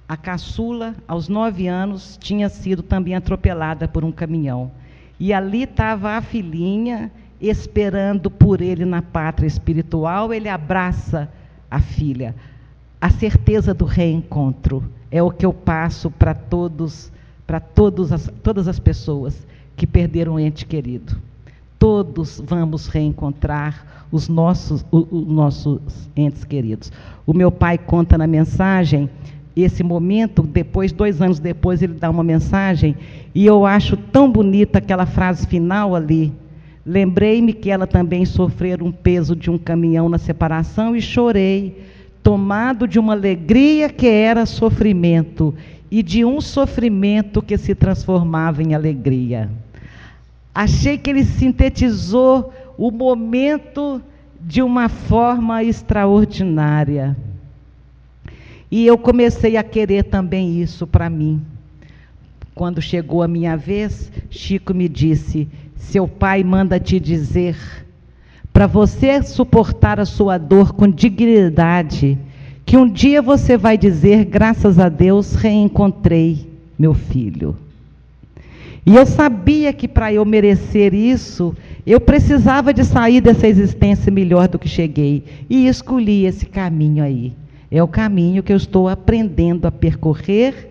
a caçula, aos 9 anos, tinha sido também atropelada por um caminhão. E ali estava a filhinha, esperando por ele na pátria espiritual. Ele abraça a filha. A certeza do reencontro é o que eu passo para todas as pessoas que perderam um ente querido. Todos vamos reencontrar os nossos entes queridos. O meu pai conta na mensagem esse momento, 2 anos depois ele dá uma mensagem, e eu acho tão bonita aquela frase final ali. Lembrei-me que ela também sofreu um peso de um caminhão na separação e chorei, tomado de uma alegria que era sofrimento, e de um sofrimento que se transformava em alegria. Achei que ele sintetizou o momento de uma forma extraordinária. E eu comecei a querer também isso para mim. Quando chegou a minha vez, Chico me disse: seu pai manda te dizer, para você suportar a sua dor com dignidade, que um dia você vai dizer: graças a Deus reencontrei meu filho. E eu sabia que para eu merecer isso, eu precisava de sair dessa existência melhor do que cheguei. E escolhi esse caminho aí. É o caminho que eu estou aprendendo a percorrer,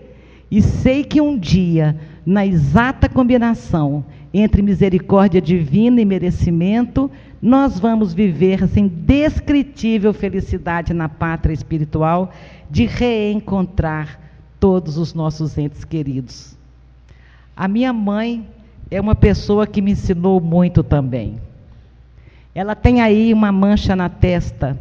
e sei que um dia, na exata combinação entre misericórdia divina e merecimento, nós vamos viver essa indescritível felicidade na pátria espiritual de reencontrar todos os nossos entes queridos. A minha mãe é uma pessoa que me ensinou muito também. Ela tem aí uma mancha na testa.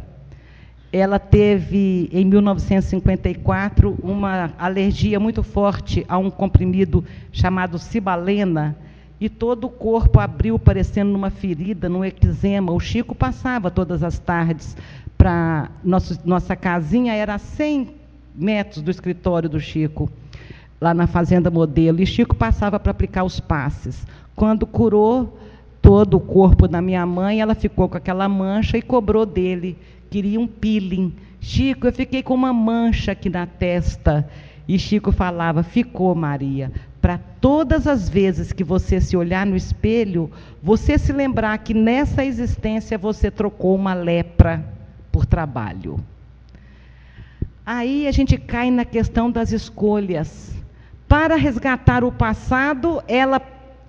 Ela teve, em 1954, uma alergia muito forte a um comprimido chamado Cibalena, e todo o corpo abriu parecendo numa ferida, num eczema. O Chico passava todas as tardes para... Nossa casinha era a 100 metros do escritório do Chico, lá na Fazenda Modelo, e Chico passava para aplicar os passes. Quando curou todo o corpo da minha mãe, ela ficou com aquela mancha e cobrou dele. Queria um peeling. Chico, eu fiquei com uma mancha aqui na testa. E Chico falava: ficou, Maria, para todas as vezes que você se olhar no espelho, você se lembrar que nessa existência você trocou uma lepra por trabalho. Aí a gente cai na questão das escolhas. Para resgatar o passado, ela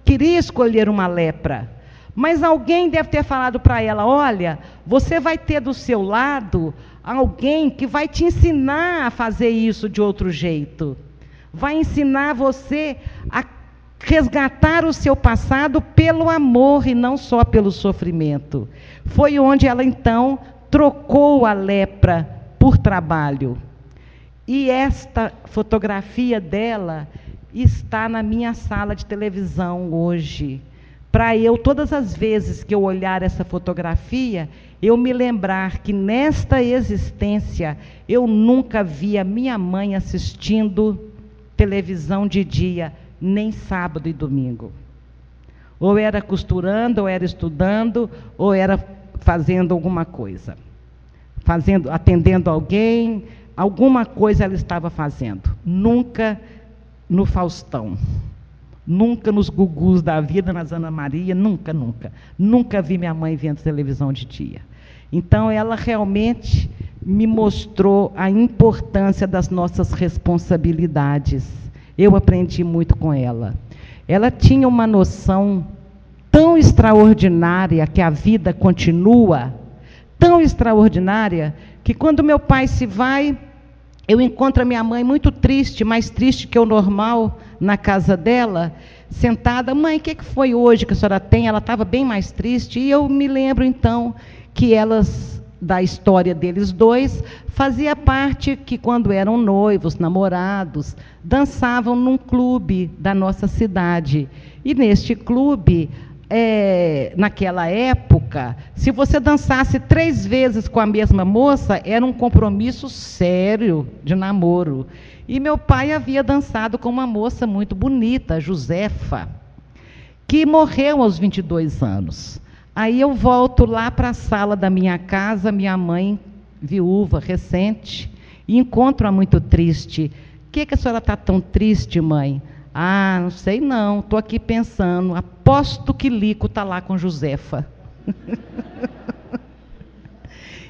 queria escolher uma lepra. Mas alguém deve ter falado para ela: olha, você vai ter do seu lado alguém que vai te ensinar a fazer isso de outro jeito. Vai ensinar você a resgatar o seu passado pelo amor e não só pelo sofrimento. Foi onde ela, então, trocou a lepra por trabalho. E esta fotografia dela está na minha sala de televisão hoje. Para eu, todas as vezes que eu olhar essa fotografia, eu me lembrar que nesta existência eu nunca vi a minha mãe assistindo televisão de dia, nem sábado e domingo. Ou era costurando, ou era estudando, ou era fazendo alguma coisa. Atendendo alguém, alguma coisa ela estava fazendo. Nunca no Faustão. Nunca nos gugus da vida, nas Ana Maria, nunca, nunca. Nunca vi minha mãe vendo televisão de dia. Então, ela realmente me mostrou a importância das nossas responsabilidades. Eu aprendi muito com ela. Ela tinha uma noção tão extraordinária que a vida continua, tão extraordinária, que quando meu pai se vai, eu encontro a minha mãe muito triste, mais triste que o normal, na casa dela, sentada. Mãe, o que foi hoje que a senhora tem? Ela estava bem mais triste. E eu me lembro, então, que elas, da história deles dois, fazia parte que, quando eram noivos, namorados, dançavam num clube da nossa cidade. E neste clube, naquela época, se você dançasse 3 vezes com a mesma moça, era um compromisso sério de namoro. E meu pai havia dançado com uma moça muito bonita, Josefa, que morreu aos 22 anos. Aí eu volto lá para a sala da minha casa, minha mãe, viúva, recente, e encontro-a muito triste. O que a senhora está tão triste, mãe? Ah, não sei não, estou aqui pensando, aposto que Lico está lá com Josefa.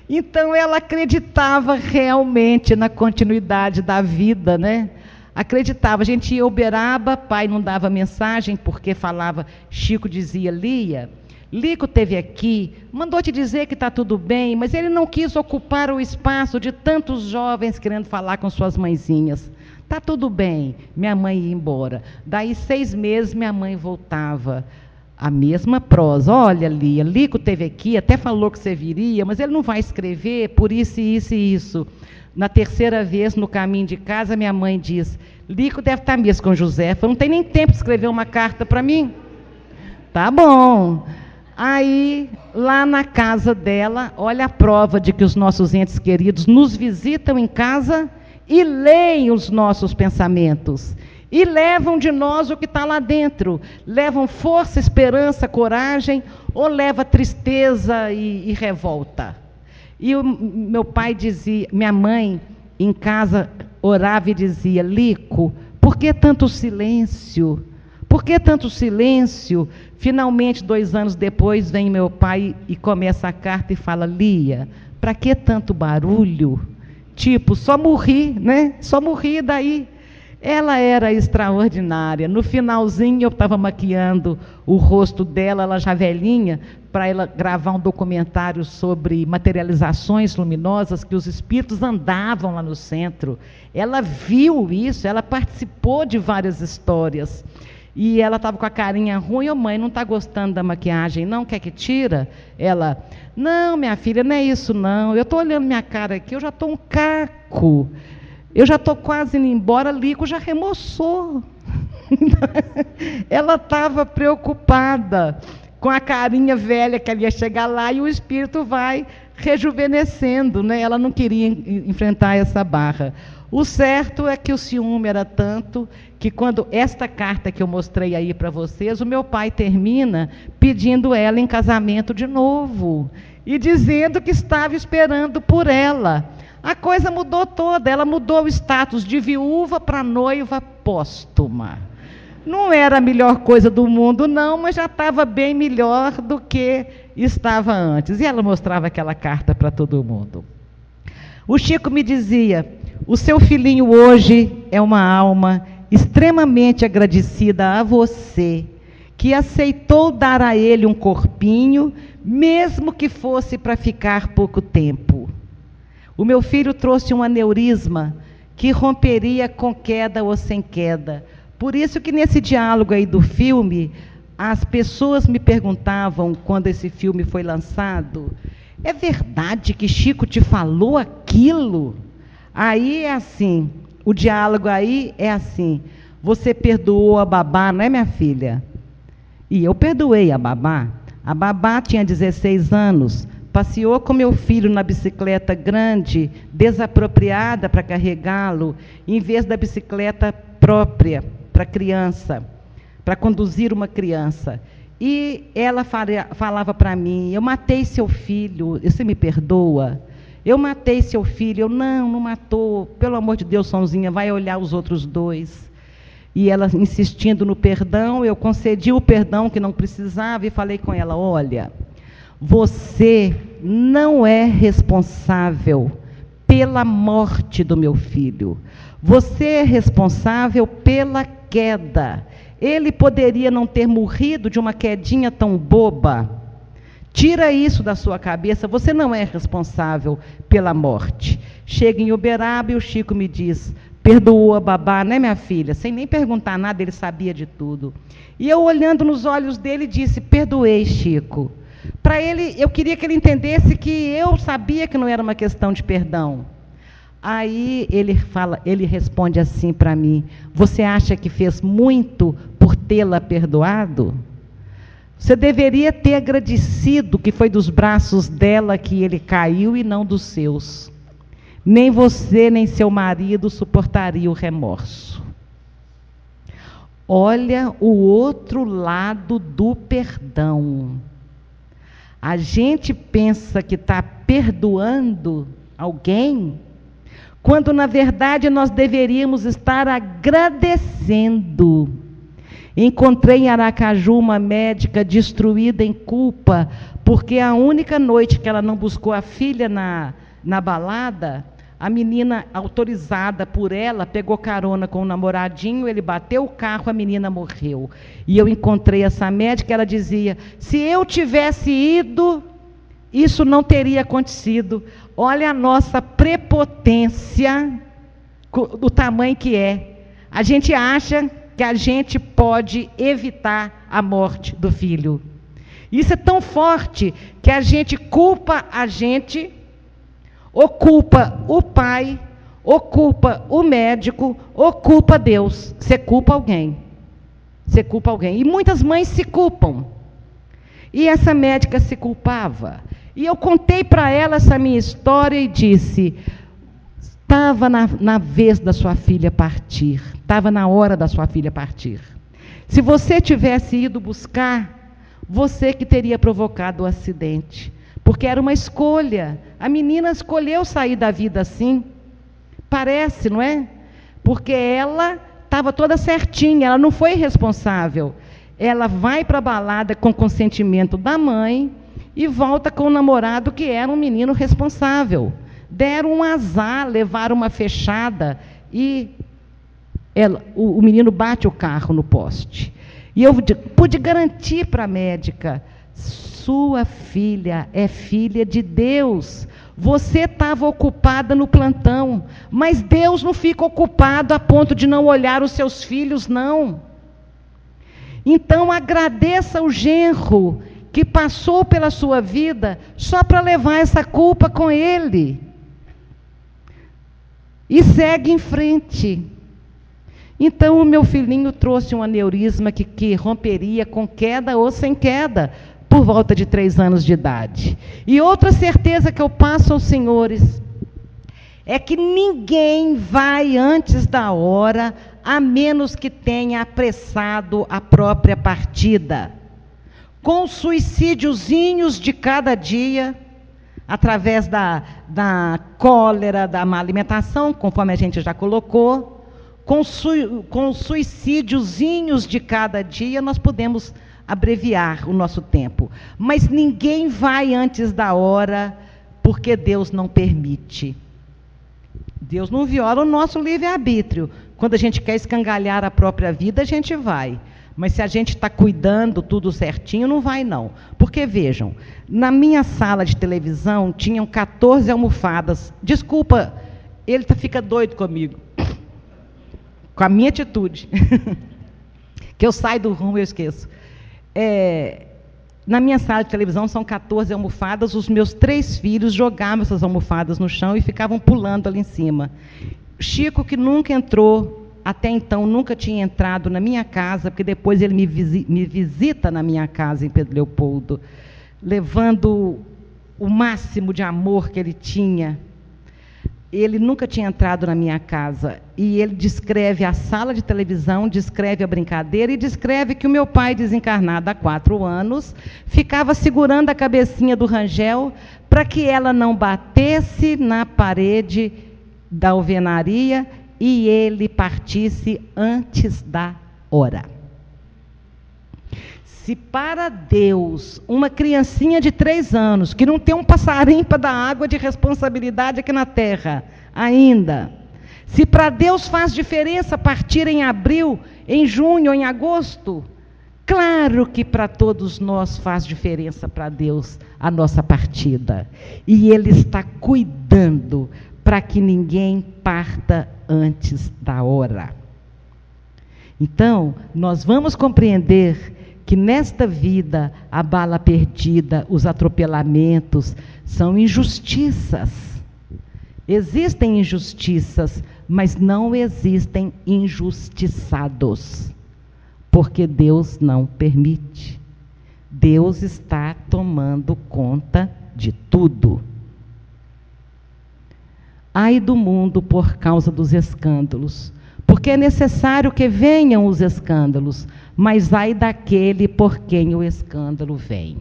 Então, ela acreditava realmente na continuidade da vida, né? Acreditava. A gente ia a Uberaba, pai não dava mensagem, porque falava, Chico dizia: Lia, Lico esteve aqui, mandou te dizer que está tudo bem, mas ele não quis ocupar o espaço de tantos jovens querendo falar com suas mãezinhas. Está tudo bem. Minha mãe ia embora. Daí 6 meses, minha mãe voltava. A mesma prosa: olha, Lia, Lico esteve aqui, até falou que você viria, mas ele não vai escrever por isso, isso e isso. Na 3ª vez, no caminho de casa, minha mãe diz: Lico deve estar mesmo com Josefa, não tem nem tempo de escrever uma carta para mim. Tá bom. Aí, lá na casa dela, olha a prova de que os nossos entes queridos nos visitam em casa e leem os nossos pensamentos. E levam de nós o que está lá dentro. Levam força, esperança, coragem, ou leva tristeza e revolta. E meu pai dizia, minha mãe em casa orava e dizia: Lico, por que tanto silêncio? Por que tanto silêncio? Finalmente, 2 anos depois, vem meu pai e começa a carta e fala: Lia, para que tanto barulho? Tipo, só morri, né? Só morri daí. Ela era extraordinária. No finalzinho, eu estava maquiando o rosto dela, ela já velhinha, para ela gravar um documentário sobre materializações luminosas, que os espíritos andavam lá no centro. Ela viu isso, ela participou de várias histórias. E ela estava com a carinha ruim. Mãe, não está gostando da maquiagem, não? Quer que tira? Ela: não, minha filha, não é isso, não. Eu estou olhando minha cara aqui, eu já estou um caco. Eu já estou quase indo embora, Lico já remoçou. Ela estava preocupada com a carinha velha que ela ia chegar lá e o espírito vai rejuvenescendo, né? Ela não queria enfrentar essa barra. O certo é que o ciúme era tanto que quando esta carta que eu mostrei aí para vocês, o meu pai termina pedindo ela em casamento de novo e dizendo que estava esperando por ela. A coisa mudou toda, ela mudou o status de viúva para noiva póstuma. Não era a melhor coisa do mundo, não, mas já estava bem melhor do que estava antes. E ela mostrava aquela carta para todo mundo. O Chico me dizia: o seu filhinho hoje é uma alma extremamente agradecida a você, que aceitou dar a ele um corpinho, mesmo que fosse para ficar pouco tempo. O meu filho trouxe um aneurisma que romperia com queda ou sem queda. Por isso que nesse diálogo aí do filme, as pessoas me perguntavam, quando esse filme foi lançado: é verdade que Chico te falou aquilo? Aí é assim, o diálogo aí é assim: você perdoou a babá, não é, minha filha? E eu perdoei a babá. A babá tinha 16 anos, passeou com meu filho na bicicleta grande, desapropriada para carregá-lo, em vez da bicicleta própria para criança, para conduzir uma criança. E ela falava para mim: eu matei seu filho, você me perdoa? Eu matei seu filho. Eu: não matou, pelo amor de Deus, Sonzinha, vai olhar os outros 2. E ela insistindo no perdão, eu concedi o perdão que não precisava e falei com ela: olha, você não é responsável pela morte do meu filho. Você é responsável pela queda. Ele poderia não ter morrido de uma quedinha tão boba. Tira isso da sua cabeça, você não é responsável pela morte. Chega em Uberaba e o Chico me diz: perdoou a babá, né, minha filha? Sem nem perguntar nada, ele sabia de tudo. E eu, olhando nos olhos dele, disse: perdoei, Chico. Para ele, eu queria que ele entendesse que eu sabia que não era uma questão de perdão. Aí ele responde assim para mim: você acha que fez muito por tê-la perdoado? Você deveria ter agradecido que foi dos braços dela que ele caiu e não dos seus. Nem você, nem seu marido suportaria o remorso. Olha o outro lado do perdão. A gente pensa que está perdoando alguém, quando na verdade nós deveríamos estar agradecendo. Encontrei em Aracaju uma médica destruída em culpa, porque a única noite que ela não buscou a filha na balada, a menina, autorizada por ela, pegou carona com o namoradinho, ele bateu o carro, a menina morreu. E eu encontrei essa médica, ela dizia: se eu tivesse ido, isso não teria acontecido. Olha a nossa prepotência, do tamanho que é. A gente acha que a gente pode evitar a morte do filho. Isso é tão forte que a gente culpa a gente, ou culpa o pai, ou culpa o médico, ou culpa Deus. Você culpa alguém. Você culpa alguém. E muitas mães se culpam. E essa médica se culpava. E eu contei para ela essa minha história e disse: estava na vez da sua filha partir, estava na hora da sua filha partir. Se você tivesse ido buscar, você que teria provocado o acidente, porque era uma escolha. A menina escolheu sair da vida assim, parece, não é? Porque ela estava toda certinha, ela não foi responsável. Ela vai para a balada com consentimento da mãe e volta com o namorado, que era um menino responsável. Deram um azar, levaram uma fechada e o menino bate o carro no poste. E eu pude garantir para a médica: sua filha é filha de Deus. Você estava ocupada no plantão, mas Deus não fica ocupado a ponto de não olhar os seus filhos, não. Então agradeça o genro que passou pela sua vida só para levar essa culpa com ele. E segue em frente. Então o meu filhinho trouxe um aneurisma que romperia com queda ou sem queda, por volta de 3 anos de idade. E outra certeza que eu passo aos senhores é que ninguém vai antes da hora, a menos que tenha apressado a própria partida. Com suicídiozinhos de cada dia, através da cólera, da má alimentação, conforme a gente já colocou, com suicídiozinhos de cada dia, nós podemos abreviar o nosso tempo. Mas ninguém vai antes da hora, porque Deus não permite. Deus não viola o nosso livre-arbítrio. Quando a gente quer escangalhar a própria vida, a gente vai. Mas se a gente está cuidando tudo certinho, não vai não. Porque, vejam, na minha sala de televisão tinham 14 almofadas. Desculpa, ele fica doido comigo. Com a minha atitude. Que eu saio do rumo e eu esqueço. Na minha sala de televisão são 14 almofadas, os meus 3 filhos jogavam essas almofadas no chão e ficavam pulando ali em cima. Chico, que nunca entrou, até então nunca tinha entrado na minha casa, porque depois ele me visita na minha casa em Pedro Leopoldo, levando o máximo de amor que ele tinha. Ele nunca tinha entrado na minha casa, e ele descreve a sala de televisão, descreve a brincadeira e descreve que o meu pai, desencarnado há 4 anos, ficava segurando a cabecinha do Rangel para que ela não batesse na parede da alvenaria e ele partisse antes da hora. Se para Deus, uma criancinha de 3 anos, que não tem um passarinho para dar água de responsabilidade aqui na terra, ainda, se para Deus faz diferença partir em abril, em junho ou em agosto, claro que para todos nós faz diferença para Deus a nossa partida. E Ele está cuidando para que ninguém parta antes da hora. Então, nós vamos compreender que nesta vida a bala perdida, os atropelamentos, são injustiças. Existem injustiças, mas não existem injustiçados, porque Deus não permite. Deus está tomando conta de tudo. Ai do mundo por causa dos escândalos, porque é necessário que venham os escândalos, mas ai daquele por quem o escândalo vem.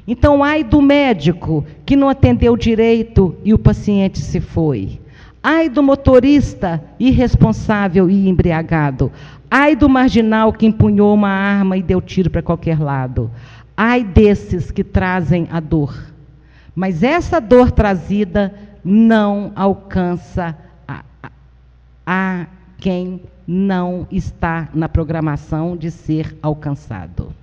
Então, ai do médico que não atendeu direito e o paciente se foi. Ai do motorista irresponsável e embriagado. Ai do marginal que empunhou uma arma e deu tiro para qualquer lado. Ai desses que trazem a dor. Mas essa dor trazida não alcança a quem não está na programação de ser alcançado.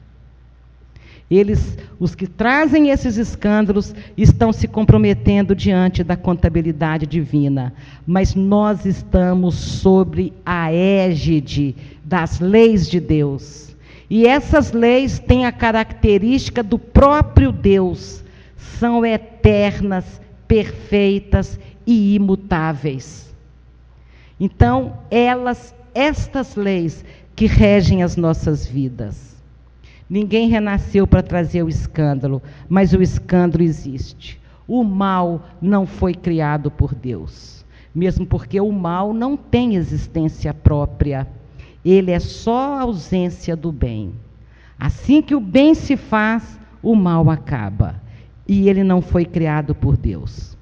Os que trazem esses escândalos, estão se comprometendo diante da contabilidade divina, mas nós estamos sobre a égide das leis de Deus. E essas leis têm a característica do próprio Deus, são eternas, perfeitas e imutáveis. Então, estas leis que regem as nossas vidas. Ninguém renasceu para trazer o escândalo, mas o escândalo existe. O mal não foi criado por Deus, mesmo porque o mal não tem existência própria. Ele é só a ausência do bem. Assim que o bem se faz, o mal acaba. E ele não foi criado por Deus.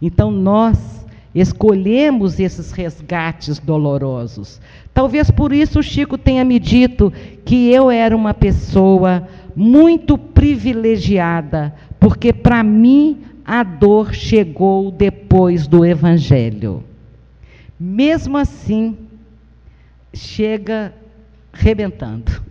Então nós escolhemos esses resgates dolorosos. Talvez por isso o Chico tenha me dito que eu era uma pessoa muito privilegiada, porque para mim a dor chegou depois do Evangelho. Mesmo assim, chega rebentando.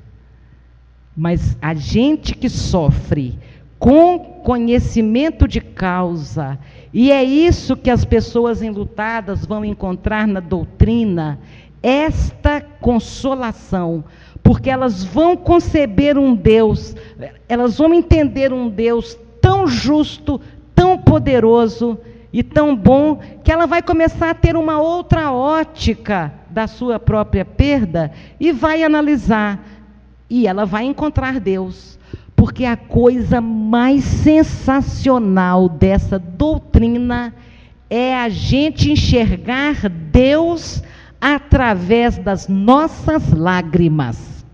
Mas a gente que sofre com conhecimento de causa, e é isso que as pessoas enlutadas vão encontrar na doutrina, esta consolação, porque elas vão conceber um Deus, elas vão entender um Deus tão justo, tão poderoso e tão bom, que ela vai começar a ter uma outra ótica da sua própria perda e vai analisar, e ela vai encontrar Deus. Porque a coisa mais sensacional dessa doutrina é a gente enxergar Deus através das nossas lágrimas.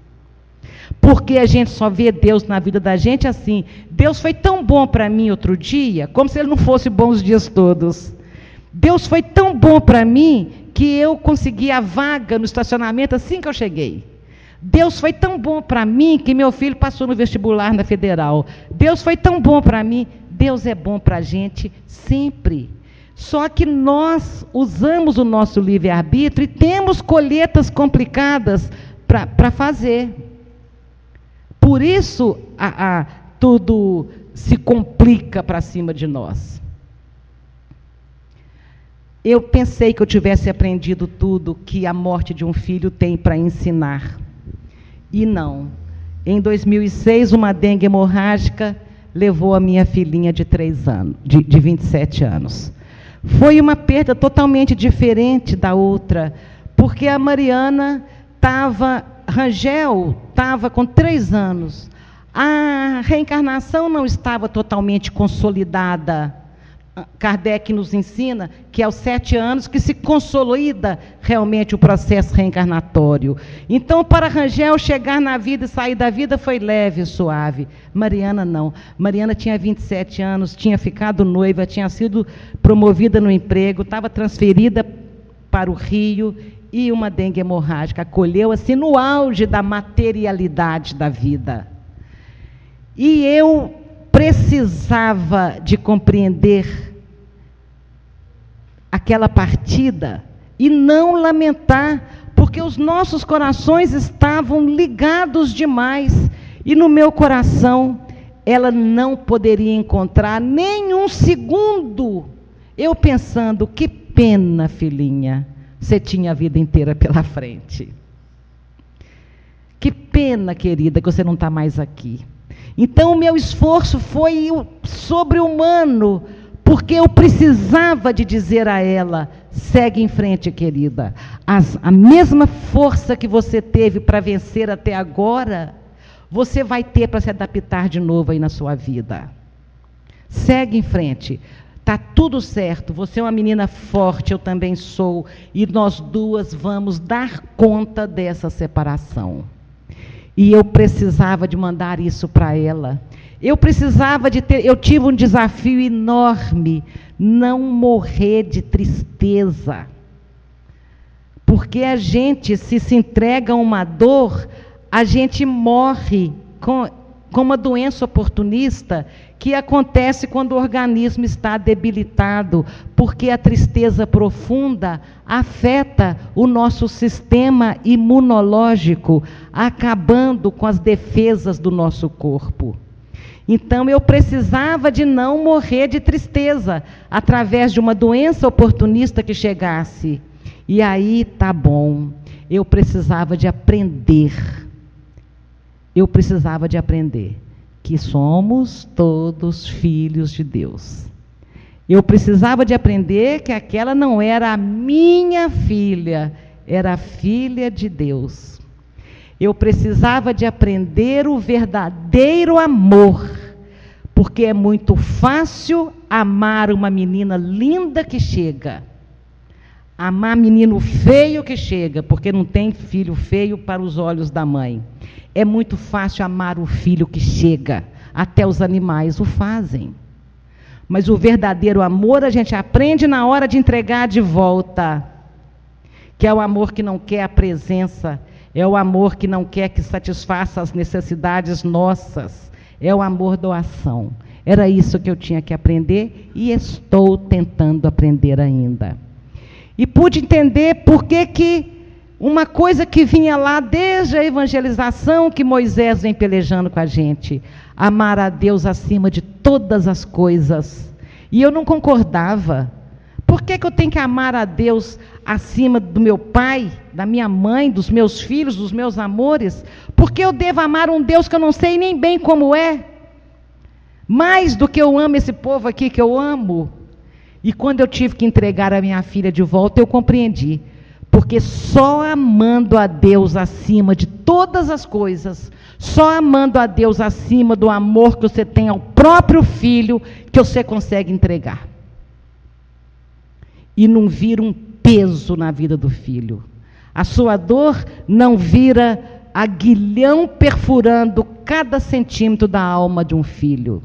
Porque a gente só vê Deus na vida da gente assim: Deus foi tão bom para mim outro dia, como se ele não fosse bom os dias todos. Deus foi tão bom para mim que eu consegui a vaga no estacionamento assim que eu cheguei. Deus foi tão bom para mim que meu filho passou no vestibular na Federal. Deus foi tão bom para mim. Deus é bom para a gente sempre. Só que nós usamos o nosso livre-arbítrio e temos colheitas complicadas para fazer. Por isso, tudo se complica para cima de nós. Eu pensei que eu tivesse aprendido tudo que a morte de um filho tem para ensinar. E não. Em 2006, uma dengue hemorrágica levou a minha filhinha de 27 anos. Foi uma perda totalmente diferente da outra, porque a Mariana Rangel estava com 3 anos. A reencarnação não estava totalmente consolidada. Kardec nos ensina que é aos 7 anos que se consolida realmente o processo reencarnatório. Então, para Rangel chegar na vida e sair da vida foi leve e suave. Mariana não. Mariana tinha 27 anos, tinha ficado noiva, tinha sido promovida no emprego, estava transferida para o Rio e uma dengue hemorrágica acolheu assim no auge da materialidade da vida. E eu precisava de compreender aquela partida e não lamentar, porque os nossos corações estavam ligados demais, e no meu coração ela não poderia encontrar nem um segundo, eu pensando: que pena, filhinha, você tinha a vida inteira pela frente. Que pena, querida, que você não está mais aqui. Então o meu esforço foi sobre-humano, porque eu precisava de dizer a ela: segue em frente, querida. A mesma força que você teve para vencer até agora, você vai ter para se adaptar de novo aí na sua vida. Segue em frente. Está tudo certo, você é uma menina forte, eu também sou, e nós duas vamos dar conta dessa separação. E eu precisava de mandar isso para ela. Eu tive um desafio enorme, não morrer de tristeza. Porque a gente, se entrega a uma dor, a gente morre com uma doença oportunista que acontece quando o organismo está debilitado, porque a tristeza profunda afeta o nosso sistema imunológico, acabando com as defesas do nosso corpo. Então eu precisava de não morrer de tristeza, através de uma doença oportunista que chegasse. E aí, tá bom, eu precisava de aprender. Eu precisava de aprender que somos todos filhos de Deus. Eu precisava de aprender que aquela não era a minha filha, era a filha de Deus. Eu precisava de aprender o verdadeiro amor, porque é muito fácil amar uma menina linda que chega, amar menino feio que chega, porque não tem filho feio para os olhos da mãe. É muito fácil amar o filho que chega, até os animais o fazem. Mas o verdadeiro amor a gente aprende na hora de entregar de volta, que é o amor que não quer a presença, é o amor que não quer que satisfaça as necessidades nossas, é o amor doação. Era isso que eu tinha que aprender e estou tentando aprender ainda. E pude entender por que uma coisa que vinha lá desde a evangelização, que Moisés vem pelejando com a gente, amar a Deus acima de todas as coisas. E eu não concordava. Por que eu tenho que amar a Deus acima do meu pai, da minha mãe, dos meus filhos, dos meus amores? Por que eu devo amar um Deus que eu não sei nem bem como é? Mais do que eu amo esse povo aqui que eu amo. E quando eu tive que entregar a minha filha de volta, eu compreendi. Porque só amando a Deus acima de todas as coisas, só amando a Deus acima do amor que você tem ao próprio filho, que você consegue entregar. E não vira um peso na vida do filho. A sua dor não vira aguilhão perfurando cada centímetro da alma de um filho.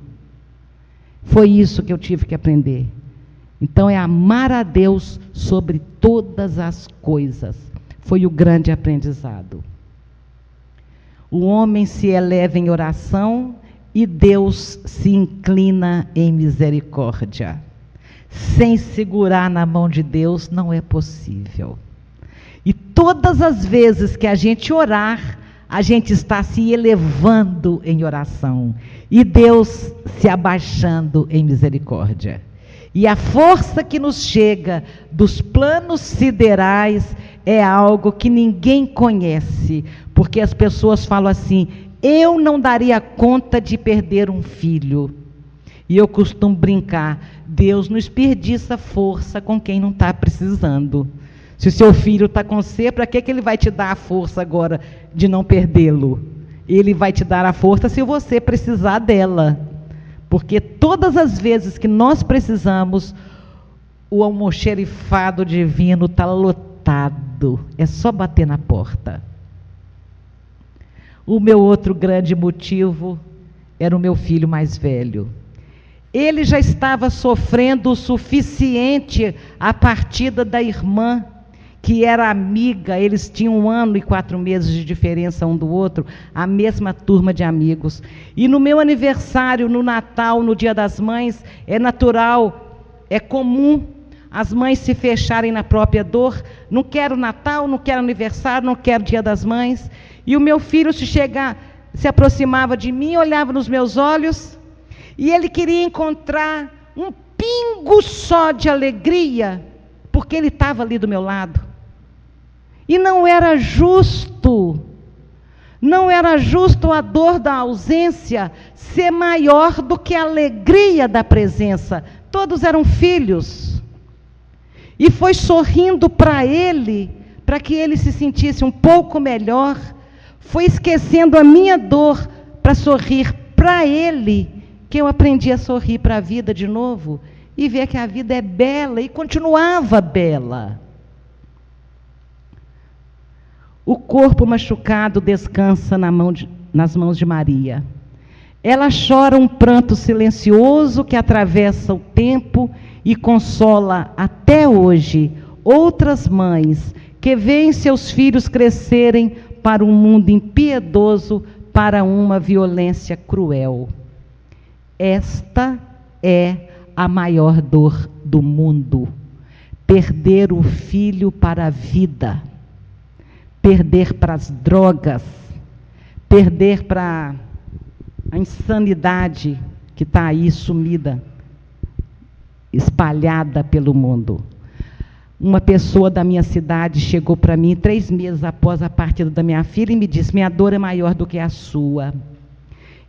Foi isso que eu tive que aprender. Então é amar a Deus sobre todas as coisas. Foi o grande aprendizado. O homem se eleva em oração e Deus se inclina em misericórdia. Sem segurar na mão de Deus não é possível. E todas as vezes que a gente orar, a gente está se elevando em oração. E Deus se abaixando em misericórdia. E a força que nos chega dos planos siderais é algo que ninguém conhece. Porque as pessoas falam assim, eu não daria conta de perder um filho. E eu costumo brincar, Deus não desperdiça força com quem não está precisando. Se o seu filho está com você, para que ele vai te dar a força agora de não perdê-lo? Ele vai te dar a força se você precisar dela. Porque todas as vezes que nós precisamos, o almoxerifado divino está lotado. É só bater na porta. O meu outro grande motivo era o meu filho mais velho. Ele já estava sofrendo o suficiente a partida da irmã, que era amiga, eles tinham 1 ano e 4 meses de diferença um do outro, a mesma turma de amigos. E no meu aniversário, no Natal, no Dia das Mães, é natural, é comum as mães se fecharem na própria dor. Não quero Natal, não quero aniversário, não quero Dia das Mães. E o meu filho se aproximava de mim, olhava nos meus olhos, e ele queria encontrar um pingo só de alegria, porque ele estava ali do meu lado. E não era justo a dor da ausência ser maior do que a alegria da presença. Todos eram filhos. E foi sorrindo para ele, para que ele se sentisse um pouco melhor, foi esquecendo a minha dor para sorrir para ele, que eu aprendi a sorrir para a vida de novo, e ver que a vida é bela, e continuava bela. O corpo machucado descansa nas mãos de Maria. Ela chora um pranto silencioso que atravessa o tempo e consola até hoje outras mães que veem seus filhos crescerem para um mundo impiedoso, para uma violência cruel. Esta é a maior dor do mundo: perder o filho para a vida, perder para as drogas, perder para a insanidade que está aí sumida, espalhada pelo mundo. Uma pessoa da minha cidade chegou para mim 3 meses após a partida da minha filha e me disse: minha dor é maior do que a sua.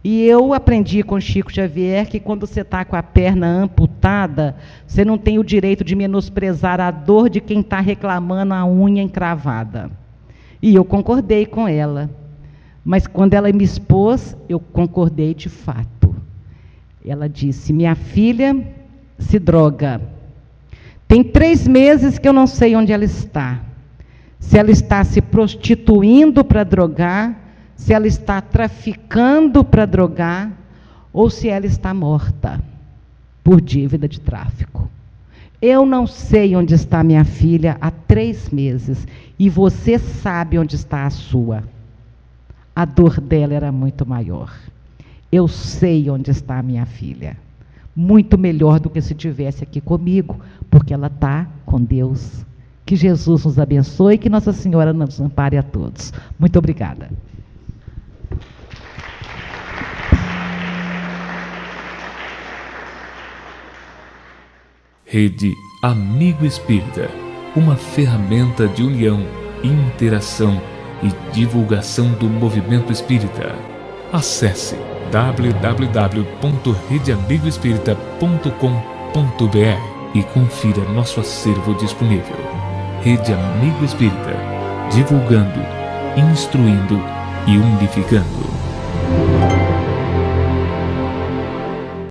E eu aprendi com Chico Xavier que quando você está com a perna amputada, você não tem o direito de menosprezar a dor de quem está reclamando a unha encravada. E eu concordei com ela. Mas quando ela me expôs, eu concordei de fato. Ela disse: minha filha se droga. Tem 3 meses que eu não sei onde ela está. Se ela está se prostituindo para drogar, se ela está traficando para drogar, ou se ela está morta por dívida de tráfico. Eu não sei onde está minha filha há 3 meses, e você sabe onde está a sua. A dor dela era muito maior. Eu sei onde está a minha filha. Muito melhor do que se estivesse aqui comigo, porque ela está com Deus. Que Jesus nos abençoe e que Nossa Senhora nos ampare a todos. Muito obrigada. Rede Amigo Espírita, uma ferramenta de união, interação e divulgação do movimento espírita. Acesse www.redeamigoespírita.com.br e confira nosso acervo disponível. Rede Amigo Espírita, divulgando, instruindo e unificando.